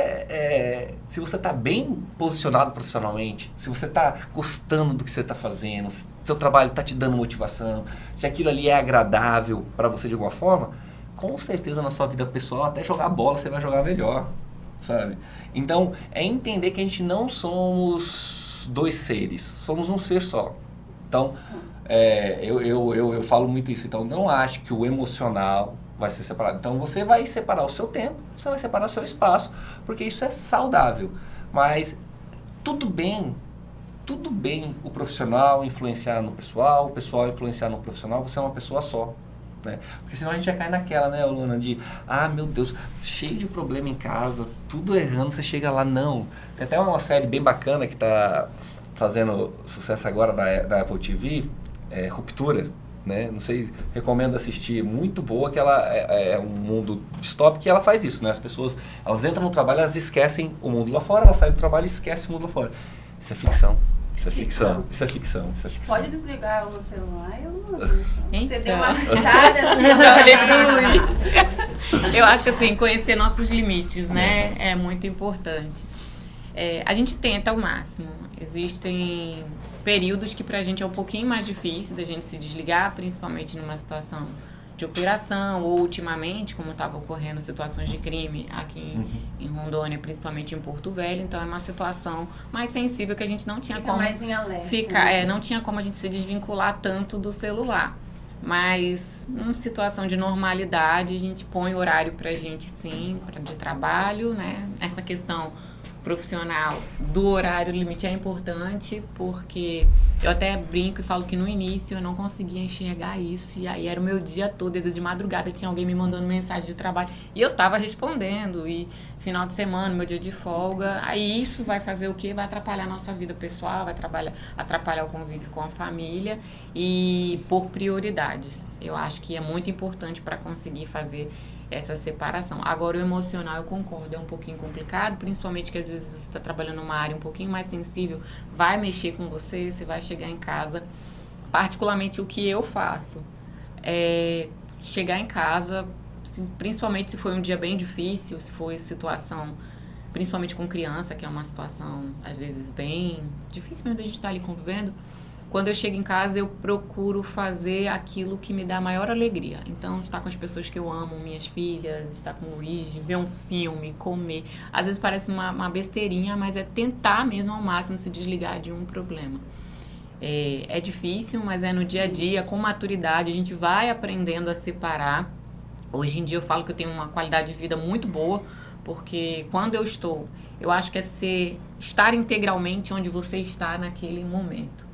se você está bem posicionado profissionalmente, se você está gostando do que você está fazendo, se seu trabalho está te dando motivação, se aquilo ali é agradável para você de alguma forma, com certeza na sua vida pessoal, até jogar bola você vai jogar melhor, sabe? Então, é entender que a gente não somos dois seres, somos um ser só. Então, eu falo muito isso. Então, não acho que o emocional vai ser separado. Então, você vai separar o seu tempo, você vai separar o seu espaço, porque isso é saudável. Mas, tudo bem o profissional influenciar no pessoal, o pessoal influenciar no profissional, você é uma pessoa só. Né? Porque senão a gente já cai naquela, né, Luna, de meu Deus, cheio de problema em casa, tudo errando, você chega lá, não. Tem até uma série bem bacana que está fazendo sucesso agora da Apple TV, Ruptura, né? Não sei, recomendo assistir, muito boa, que ela é um mundo distópico e ela faz isso, né? As pessoas, elas entram no trabalho, elas esquecem o mundo lá fora, elas saem do trabalho e esquecem o mundo lá fora. Isso é ficção. Isso é ficção, isso é ficção, isso é ficção. Pode desligar o celular, Então. Você deu uma risada assim. Eu olhei pro Luiz. Eu acho que assim, conhecer nossos limites, né, é muito importante. A gente tenta ao máximo. Existem períodos que pra gente é um pouquinho mais difícil da gente se desligar, principalmente numa situação de operação, ou ultimamente, como estava ocorrendo situações de crime aqui em Rondônia, principalmente em Porto Velho, então é uma situação mais sensível que a gente não tinha Fica como mais em alerta, ficar, né? não tinha como a gente se desvincular tanto do celular. Mas numa situação de normalidade, a gente põe horário pra gente sim, de trabalho, né? Essa questão profissional do horário limite é importante, porque eu até brinco e falo que no início eu não conseguia enxergar isso, e aí era o meu dia todo, às vezes de madrugada tinha alguém me mandando mensagem de trabalho e eu tava respondendo, e final de semana, meu dia de folga, aí isso vai fazer o quê? Vai atrapalhar a nossa vida pessoal, vai atrapalhar o convívio com a família, e por prioridades. Eu acho que é muito importante para conseguir fazer essa separação. Agora, o emocional, eu concordo, é um pouquinho complicado, principalmente que às vezes você está trabalhando numa área um pouquinho mais sensível, vai mexer com você, você vai chegar em casa. Particularmente, o que eu faço é chegar em casa, principalmente se foi um dia bem difícil, se foi situação, principalmente com criança, que é uma situação, às vezes, bem difícil mesmo, a gente estar ali convivendo. Quando eu chego em casa, eu procuro fazer aquilo que me dá maior alegria. Então, estar com as pessoas que eu amo, minhas filhas, estar com o Luigi, ver um filme, comer. Às vezes parece uma besteirinha, mas é tentar mesmo ao máximo se desligar de um problema. É difícil, mas é no dia a dia, com maturidade, a gente vai aprendendo a separar. Hoje em dia eu falo que eu tenho uma qualidade de vida muito boa, porque quando eu estou Eu acho que é estar integralmente onde você está naquele momento.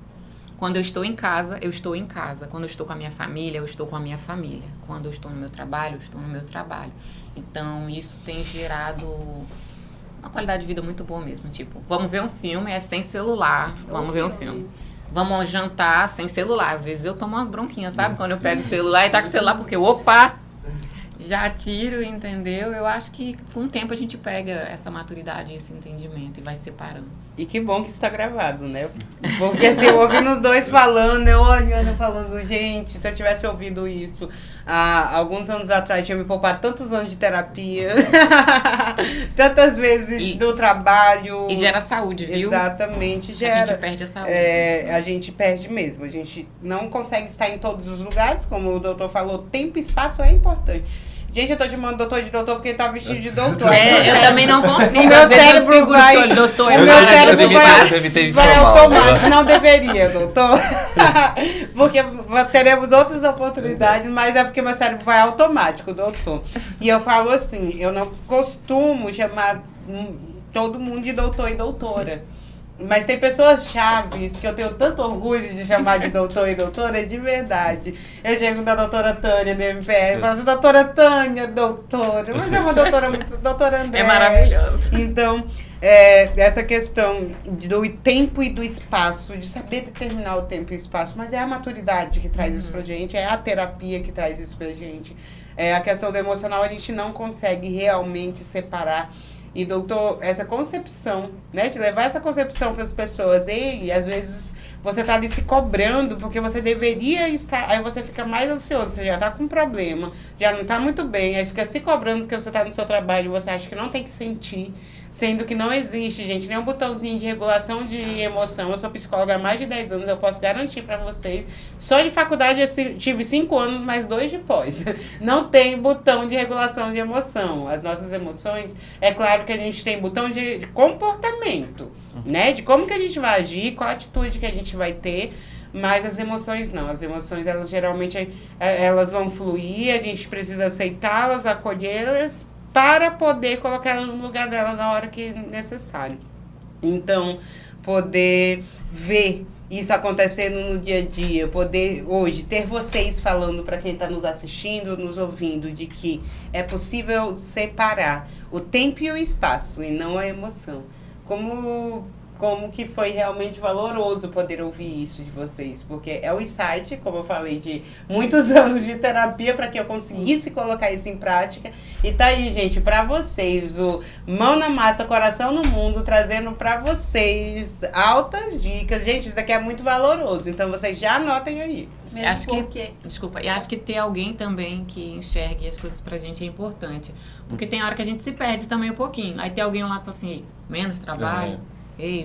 Quando eu estou em casa, eu estou em casa. Quando eu estou com a minha família, eu estou com a minha família. Quando eu estou no meu trabalho, eu estou no meu trabalho. Então, isso tem gerado uma qualidade de vida muito boa mesmo. Tipo, vamos ver um filme, é sem celular, vamos ver um filme. Vamos jantar sem celular. Às vezes eu tomo umas bronquinhas, sabe? Quando eu pego o celular e tá com o celular, porque, opa, já tiro, entendeu? Eu acho que com o tempo a gente pega essa maturidade, esse entendimento e vai separando. E que bom que está gravado, né? Porque assim, eu ouvindo os dois falando, eu olhando, falando, gente, se eu tivesse ouvido isso há alguns anos atrás, tinha me poupado tantos anos de terapia, tantas vezes do trabalho. E gera saúde, viu? Exatamente, gera. A gente perde a saúde. A gente perde mesmo, a gente não consegue estar em todos os lugares, como o doutor falou, tempo e espaço é importante. Gente, eu tô chamando doutor de doutor porque ele tá vestido de doutor. Eu também não consigo. O meu cérebro vai... doutor, o meu cérebro vai automático. Né? Não deveria, doutor. Porque teremos outras oportunidades, mas é porque meu cérebro vai automático, doutor. E eu falo assim, eu não costumo chamar todo mundo de doutor e doutora. Mas tem pessoas chaves que eu tenho tanto orgulho de chamar de doutor e doutora, de verdade. Eu chego da doutora Tânia do MPR e falo assim, doutora Tânia, doutora. Mas é uma doutora muito... Doutora André. É maravilhoso. Então, essa questão do tempo e do espaço, de saber determinar o tempo e o espaço, mas é a maturidade que traz isso pra gente, é a terapia que traz isso pra gente. A questão do emocional, a gente não consegue realmente separar. E, doutor, essa concepção, né, de levar essa concepção para as pessoas, e às vezes você tá ali se cobrando porque você deveria estar, aí você fica mais ansioso, você já tá com um problema, já não tá muito bem, aí fica se cobrando porque você tá no seu trabalho e você acha que não tem que sentir, sendo que não existe, gente, nem um botãozinho de regulação de emoção. Eu sou psicóloga há mais de 10 anos, eu posso garantir para vocês. Só de faculdade eu tive 5 anos, mais 2 de pós. Não tem botão de regulação de emoção. As nossas emoções, é claro que a gente tem botão de comportamento, né? De como que a gente vai agir, qual a atitude que a gente vai ter. Mas as emoções não. As emoções, elas geralmente elas vão fluir, a gente precisa aceitá-las, acolhê-las, para poder colocar ela no lugar dela na hora que é necessário. Então, poder ver isso acontecendo no dia a dia, poder hoje ter vocês falando para quem está nos assistindo, nos ouvindo, de que é possível separar o tempo e o espaço, e não a emoção. Como que foi realmente valoroso poder ouvir isso de vocês, porque é o insight, como eu falei, de muitos anos de terapia para que eu conseguisse colocar isso em prática. E tá aí, gente, para vocês, o Mão na Massa, Coração no Mundo, trazendo para vocês altas dicas. Gente, isso daqui é muito valoroso, então vocês já anotem aí. E acho que ter alguém também que enxergue as coisas pra gente é importante, porque tem hora que a gente se perde também um pouquinho, aí tem alguém lá que fala assim, menos trabalho,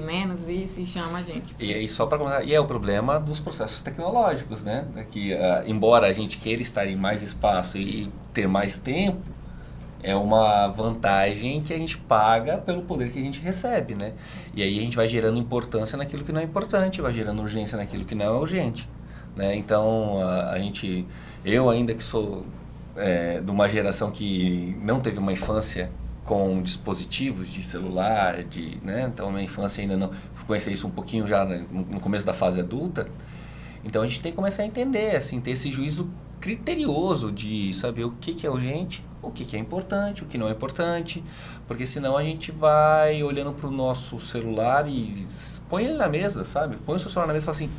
menos isso, e chama a gente. E aí, só para comentar, e é o problema dos processos tecnológicos, né? Que, embora a gente queira estar em mais espaço e ter mais tempo, é uma vantagem que a gente paga pelo poder que a gente recebe, né? E aí a gente vai gerando importância naquilo que não é importante, vai gerando urgência naquilo que não é urgente, né? Então, eu ainda que sou de uma geração que não teve uma infância com dispositivos de celular, né? Então minha infância ainda não... Conheci isso um pouquinho já no começo da fase adulta. Então a gente tem que começar a entender, assim, ter esse juízo criterioso de saber o que é urgente, o que é importante, o que não é importante, porque senão a gente vai olhando para o nosso celular e põe ele na mesa, sabe? Põe o seu celular na mesa e fala assim,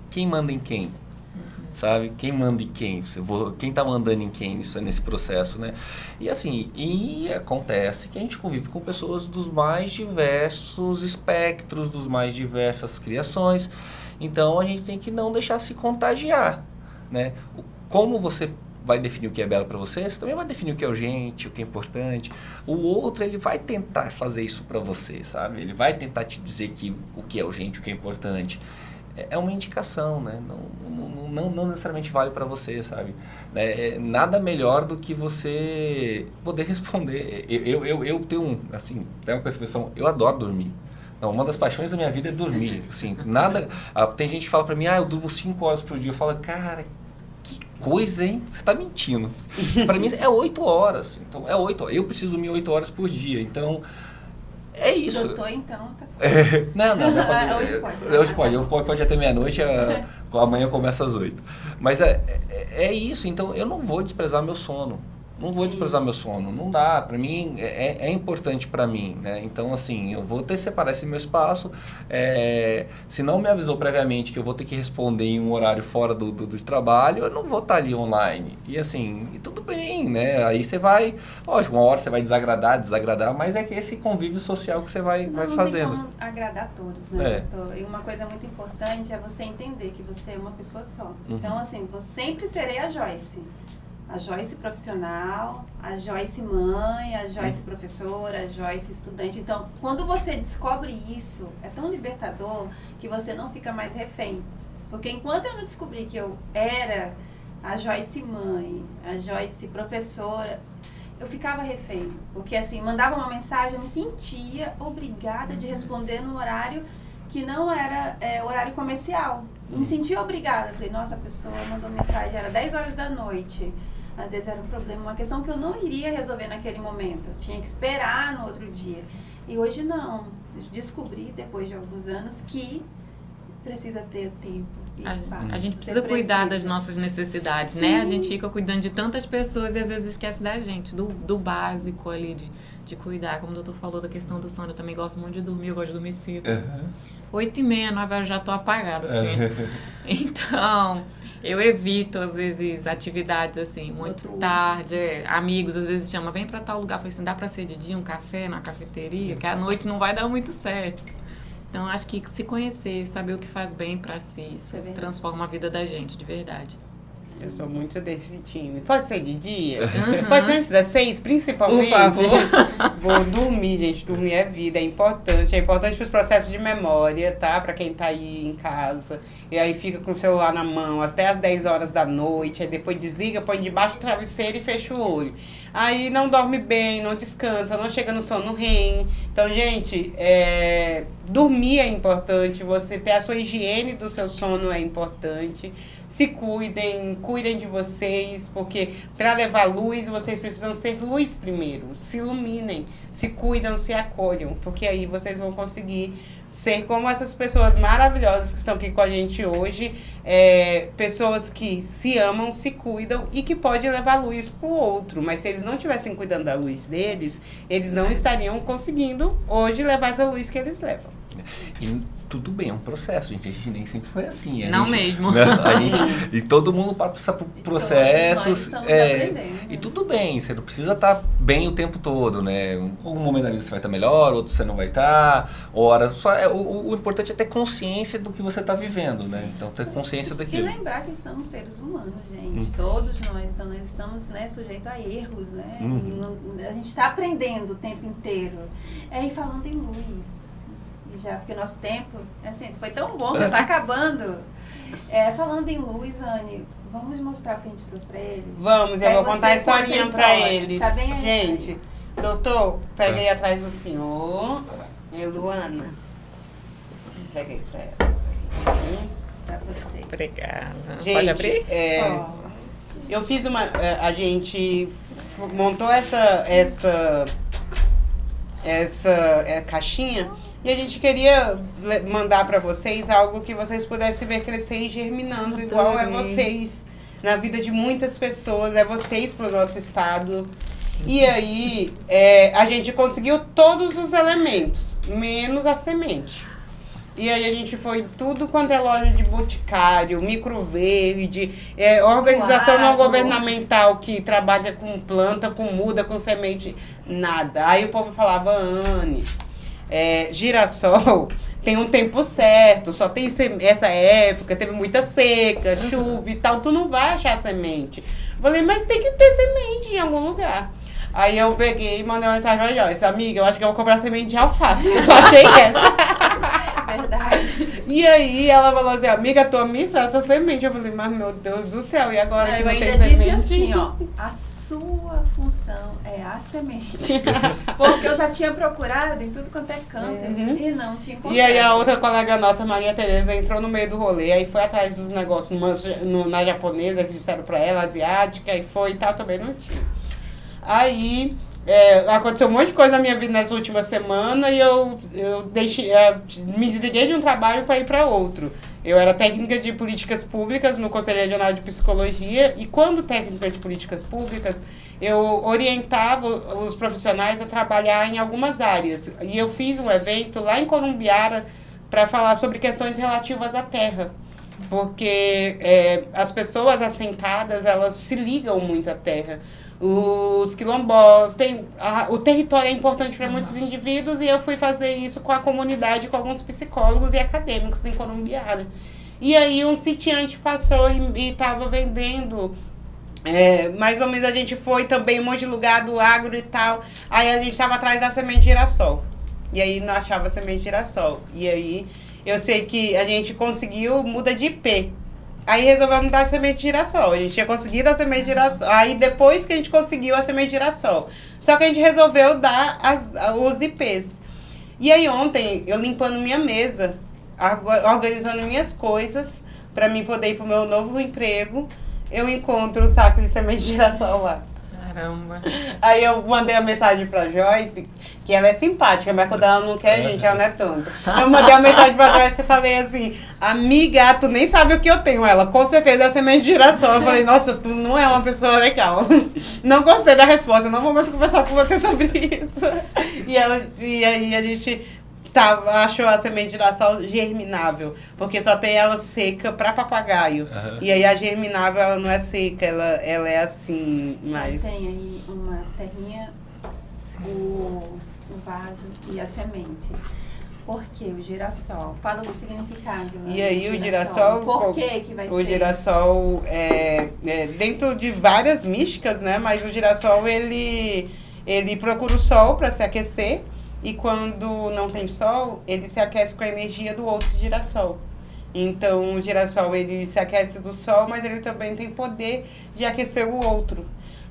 quem manda em quem? Sabe? Quem manda em quem? Quem tá mandando em quem nesse processo, né? E assim, acontece que a gente convive com pessoas dos mais diversos espectros, dos mais diversas criações. Então, a gente tem que não deixar se contagiar, né? Como você vai definir o que é belo para você também vai definir o que é urgente, o que é importante. O outro, ele vai tentar fazer isso para você, sabe? Ele vai tentar te dizer o que é urgente, o que é importante. É uma indicação, né? Não necessariamente vale para você, sabe? Nada melhor do que você poder responder. Eu tenho assim, tem uma coisa pessoal, eu adoro dormir. Não, uma das paixões da minha vida é dormir. Assim, tem gente que fala para mim, eu durmo 5 horas por dia. Eu falo, cara, que coisa, hein? Você tá mentindo. Para mim é 8 horas. Então, é 8 horas. Eu preciso dormir 8 horas por dia. Então, É isso. Doutor, então, tá. Não, Hoje pode. Hoje pode. Eu pode até meia-noite, amanhã começa às 8. Mas é isso. Então, eu não vou desprezar meu sono. Não vou desprezar meu sono. Não dá. Para mim, é importante para mim, né? Então, assim, eu vou ter que separar esse meu espaço. Se não me avisou previamente que eu vou ter que responder em um horário fora do trabalho, eu não vou estar ali online. E assim, e tudo bem, né? Aí você vai... Lógico, uma hora você vai desagradar, mas é que esse convívio social que você vai fazendo. Não tem como agradar todos, né, doutor? E uma coisa muito importante é você entender que você é uma pessoa só. Então, assim, eu sempre serei a Joyce. A Joyce profissional, a Joyce mãe, a Joyce professora, a Joyce estudante. Então, quando você descobre isso, é tão libertador que você não fica mais refém. Porque enquanto eu não descobri que eu era a Joyce mãe, a Joyce professora, eu ficava refém. Porque assim, mandava uma mensagem, eu me sentia obrigada de responder no horário que não era horário comercial. Eu me sentia obrigada. Falei, nossa, a pessoa mandou mensagem, era 10 horas da noite. Às vezes era um problema, uma questão que eu não iria resolver naquele momento. Eu tinha que esperar no outro dia. E hoje não. Eu descobri, depois de alguns anos, que precisa ter tempo e espaço. A gente precisa cuidar das nossas necessidades, né? A gente fica cuidando de tantas pessoas e às vezes esquece da gente, do básico ali, de cuidar. Como o doutor falou da questão do sono, eu também gosto muito de dormir, eu gosto de dormir cedo. 8h30, 9 horas eu já tô apagada, assim. Então, eu evito, às vezes, atividades, assim, muito tarde. Amigos, às vezes, chamam, vem pra tal lugar. Eu falei assim, dá pra ser de dia um café na cafeteria? Que à noite não vai dar muito certo. Então, acho que se conhecer, saber o que faz bem pra si, isso transforma a vida da gente, de verdade. Eu sou muito desse time. Pode ser de dia? Pode ser antes das 6, principalmente? Por favor. Vou dormir, gente. Dormir é vida, é importante. É importante para os processos de memória, tá? Para quem tá aí em casa. E aí fica com o celular na mão até as 10 horas da noite. Aí depois desliga, põe debaixo do travesseiro e fecha o olho. Aí não dorme bem, não descansa, não chega no sono REM. Então, gente, dormir é importante. Você ter a sua higiene do seu sono é importante. Se cuidem de vocês, porque para levar luz, vocês precisam ser luz primeiro. Se iluminem, se cuidam, se acolham, porque aí vocês vão conseguir ser como essas pessoas maravilhosas que estão aqui com a gente hoje, pessoas que se amam, se cuidam e que podem levar luz para o outro. Mas se eles não estivessem cuidando da luz deles, eles não estariam conseguindo hoje levar essa luz que eles levam. E tudo bem, é um processo, gente. A gente nem sempre foi assim. Não mesmo. Né, e todo mundo passa por processos. E tudo bem, você não precisa estar bem o tempo todo, né? Um momento da vida você vai estar melhor, outro você não vai estar. O importante é ter consciência do que você está vivendo, né? Então, ter consciência daquilo. E lembrar que somos seres humanos, gente. Todos nós. Então, nós estamos, né, sujeitos a erros, né? A gente está aprendendo o tempo inteiro. E falando em luz. Já, porque o nosso tempo, assim, foi tão bom que tá acabando. Falando em luz, Anne, vamos mostrar o que a gente trouxe pra eles? Vamos, eu vou contar a historinha pra eles. Tá bem aí, gente, doutor, pega aí atrás do senhor. Luana. Pega aí pra ela. Pra você. Obrigada. Gente, pode abrir? Eu fiz a gente montou essa caixinha. E a gente queria mandar para vocês algo que vocês pudessem ver crescer e germinando, igual é vocês, na vida de muitas pessoas, é vocês para o nosso estado. E aí, a gente conseguiu todos os elementos, menos a semente. E aí a gente foi tudo quanto é loja de boticário, microverde, organização não governamental que trabalha com planta, com muda, com semente, nada. Aí o povo falava, Anne... girassol tem um tempo certo, só tem essa época, teve muita seca, chuva e tal, tu não vai achar semente. Falei, mas tem que ter semente em algum lugar. Aí eu peguei e mandei uma mensagem pra Joyce, amiga, eu acho que eu vou comprar semente de alface, eu só achei essa. Verdade. E aí ela falou assim, amiga, tua missão é essa semente. Eu falei, mas meu Deus do céu, e agora que não tem semente? Eu ainda disse assim, ó, a sua função é a semente. Porque eu já tinha procurado em tudo quanto é canto e não tinha encontrado. E aí a outra colega nossa, Maria Tereza, entrou no meio do rolê, aí foi atrás dos negócios na japonesa, que disseram pra ela, asiática, e foi e tal, também não tinha. Aí aconteceu um monte de coisa na minha vida nessa última semana e eu me desliguei de um trabalho para ir para outro. Eu era técnica de políticas públicas no Conselho Regional de Psicologia e, quando técnica de políticas públicas, eu orientava os profissionais a trabalhar em algumas áreas. E eu fiz um evento lá em Corumbiara para falar sobre questões relativas à terra. Porque as pessoas assentadas, elas se ligam muito à terra. Os quilombolas, o território é importante para muitos indivíduos e eu fui fazer isso com a comunidade, com alguns psicólogos e acadêmicos em Colombiana. E aí um sitiante passou e estava vendendo, mais ou menos a gente foi também um monte de lugar do agro e tal, aí a gente estava atrás da semente de girassol. E aí não achava semente de girassol. E aí eu sei que a gente conseguiu muda de IP. Aí resolvemos dar a semente de girassol. A gente tinha conseguido a semente de girassol. Aí depois que a gente conseguiu a semente de girassol. Só que a gente resolveu dar os IPs. E aí ontem, eu limpando minha mesa, organizando minhas coisas, para mim poder ir pro meu novo emprego, eu encontro o saco de semente de girassol lá. Caramba. Aí eu mandei a mensagem pra Joyce, que ela é simpática, mas quando ela não quer, gente, ela não é tanto. Eu mandei uma mensagem pra Joyce e falei assim, amiga, tu nem sabe o que eu tenho. Ela, com certeza, é semente de girassol. Eu falei, nossa, tu não é uma pessoa legal. Não gostei da resposta, não vou mais conversar com você sobre isso. E aí a gente achou a semente de girassol germinável, porque só tem ela seca para papagaio. Uhum. E aí a germinável, ela não é seca, ela é assim, mais... Tem aí uma terrinha, o vaso e a semente. Por que o girassol? Fala o significado. E aí o girassol... Por que vai ser? O girassol dentro de várias místicas, né? Mas o girassol, ele procura o sol para se aquecer. E quando não tem sol, ele se aquece com a energia do outro girassol. Então, o girassol, ele se aquece do sol, mas ele também tem poder de aquecer o outro.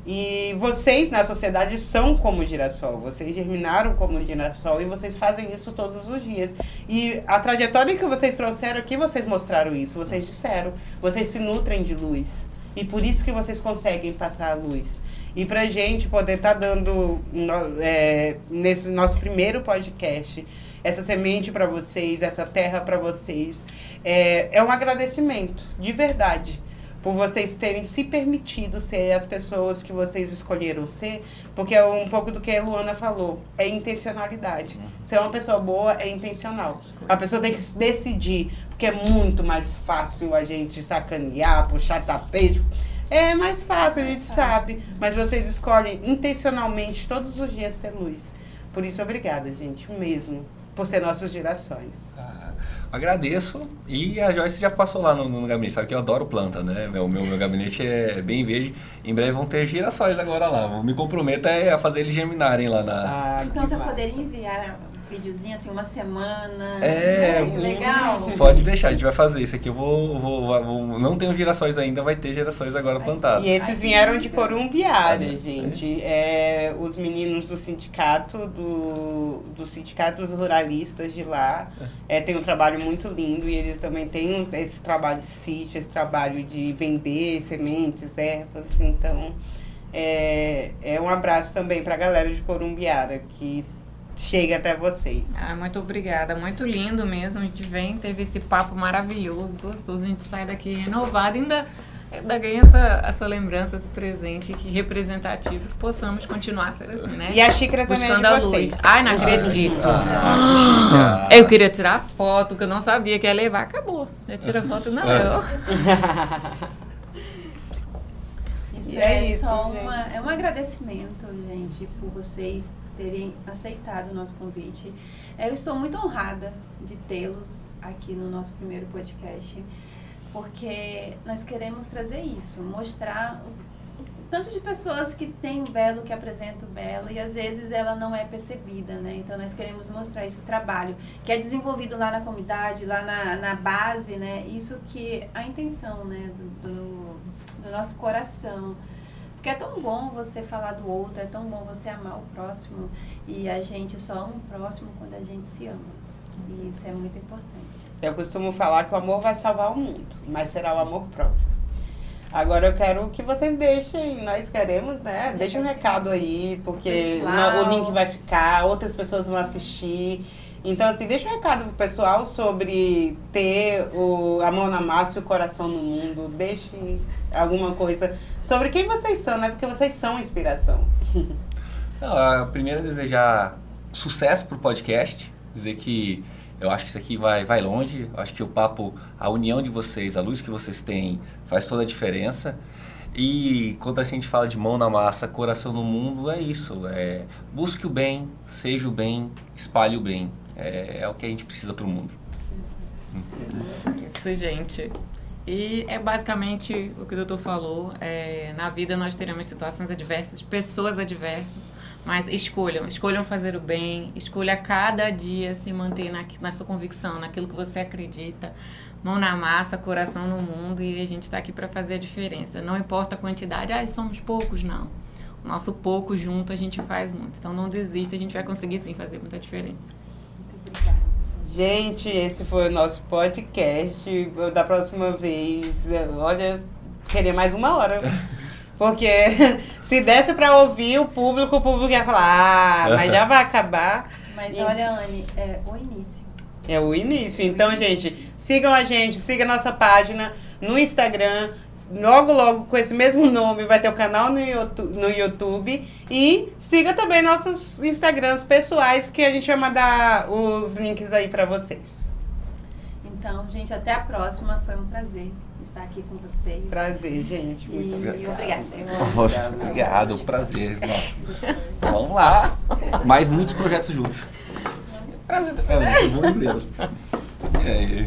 E vocês, na sociedade, são como o girassol. Vocês germinaram como o girassol e vocês fazem isso todos os dias. E a trajetória que vocês trouxeram aqui, vocês mostraram isso. Vocês disseram. Vocês se nutrem de luz. E por isso que vocês conseguem passar a luz. E pra gente poder estar dando, nesse nosso primeiro podcast, essa semente para vocês, essa terra para vocês, é um agradecimento, de verdade, por vocês terem se permitido ser as pessoas que vocês escolheram ser, porque é um pouco do que a Luana falou, é intencionalidade. Ser uma pessoa boa é intencional. A pessoa tem que se decidir, porque é muito mais fácil a gente sacanear, puxar tapete. É mais fácil, a gente sabe. Mas vocês escolhem intencionalmente todos os dias ser luz. Por isso, obrigada, gente, mesmo, por ser nossos girassóis. Agradeço. E a Joyce já passou lá no gabinete. Sabe que eu adoro planta, né? Meu gabinete é bem verde. Em breve vão ter girassóis agora lá. Me comprometo a fazer eles germinarem lá na... Então você poderia enviar videozinho assim, uma semana. Legal. Pode deixar, a gente vai fazer isso aqui. Eu vou não tenho girassóis ainda, vai ter girassóis agora plantados. E esses vieram de Corumbiara, gente. Os meninos do sindicato, do sindicato dos ruralistas de lá, tem um trabalho muito lindo e eles também têm esse trabalho de sítio, esse trabalho de vender sementes, ervas. Então, um abraço também para a galera de Corumbiara, que chega até vocês. Muito obrigada, muito lindo mesmo. A gente teve esse papo maravilhoso, gostoso. A gente sai daqui renovado, ainda ganha essa lembrança, esse presente representativo, que possamos continuar a ser assim, né? E a xícara também buscando é de a vocês. luz. Ai, não acredito. Eu queria tirar foto, que eu não sabia que ia levar. Acabou. Já tira foto, não. Isso isso, só gente. um agradecimento, gente, por vocês terem aceitado o nosso convite. Eu estou muito honrada de tê-los aqui no nosso primeiro podcast, porque nós queremos trazer isso, mostrar o tanto de pessoas que têm o belo, que apresentam o belo, e às vezes ela não é percebida, né? Então nós queremos mostrar esse trabalho, que é desenvolvido lá na comunidade, lá na base, né? Isso que a intenção, né, do nosso coração. Porque é tão bom você falar do outro, é tão bom você amar o próximo, e a gente só ama o próximo quando a gente se ama. E isso é muito importante. Eu costumo falar que o amor vai salvar o mundo, mas será o amor próprio. Agora eu quero que vocês deixem, nós queremos, né? Deixa um recado aí, porque Pessoal. o link vai ficar, outras pessoas vão assistir. Então, assim, deixa um recado pro pessoal sobre ter a mão na massa e o coração no mundo. Deixe alguma coisa sobre quem vocês são, né? Porque vocês são inspiração. Não, primeiro desejar sucesso pro podcast, dizer que eu acho que isso aqui vai longe, eu acho que o papo, a união de vocês, a luz que vocês têm faz toda a diferença. E quando a gente fala de mão na massa, coração no mundo, é isso, busque o bem, seja o bem, espalhe o bem, é o que a gente precisa pro mundo. Isso, gente. E é basicamente o que o doutor falou. Na vida nós teremos situações adversas, pessoas adversas, mas escolham fazer o bem, escolha cada dia se manter na sua convicção, naquilo que você acredita, mão na massa, coração no mundo, e a gente está aqui para fazer a diferença. Não importa a quantidade, somos poucos, não. O nosso pouco junto a gente faz muito. Então não desista, a gente vai conseguir sim fazer muita diferença. Muito obrigada. Gente, esse foi o nosso podcast. Da próxima vez, olha, queria mais 1 hora. Porque se desse para ouvir o público ia falar, mas já vai acabar. Mas olha, Anne, é o início. É o início. Então, gente, sigam a gente, siga a nossa página no Instagram. Logo, com esse mesmo nome, vai ter o canal no YouTube. E siga também nossos Instagrams pessoais, que a gente vai mandar os links aí para vocês. Então, gente, até a próxima. Foi um prazer estar aqui com vocês. Prazer, gente. Muito E obrigada. Obrigado, prazer. Nossa. Vamos lá, mais muitos projetos juntos. Prazer, muito bom mesmo. E aí?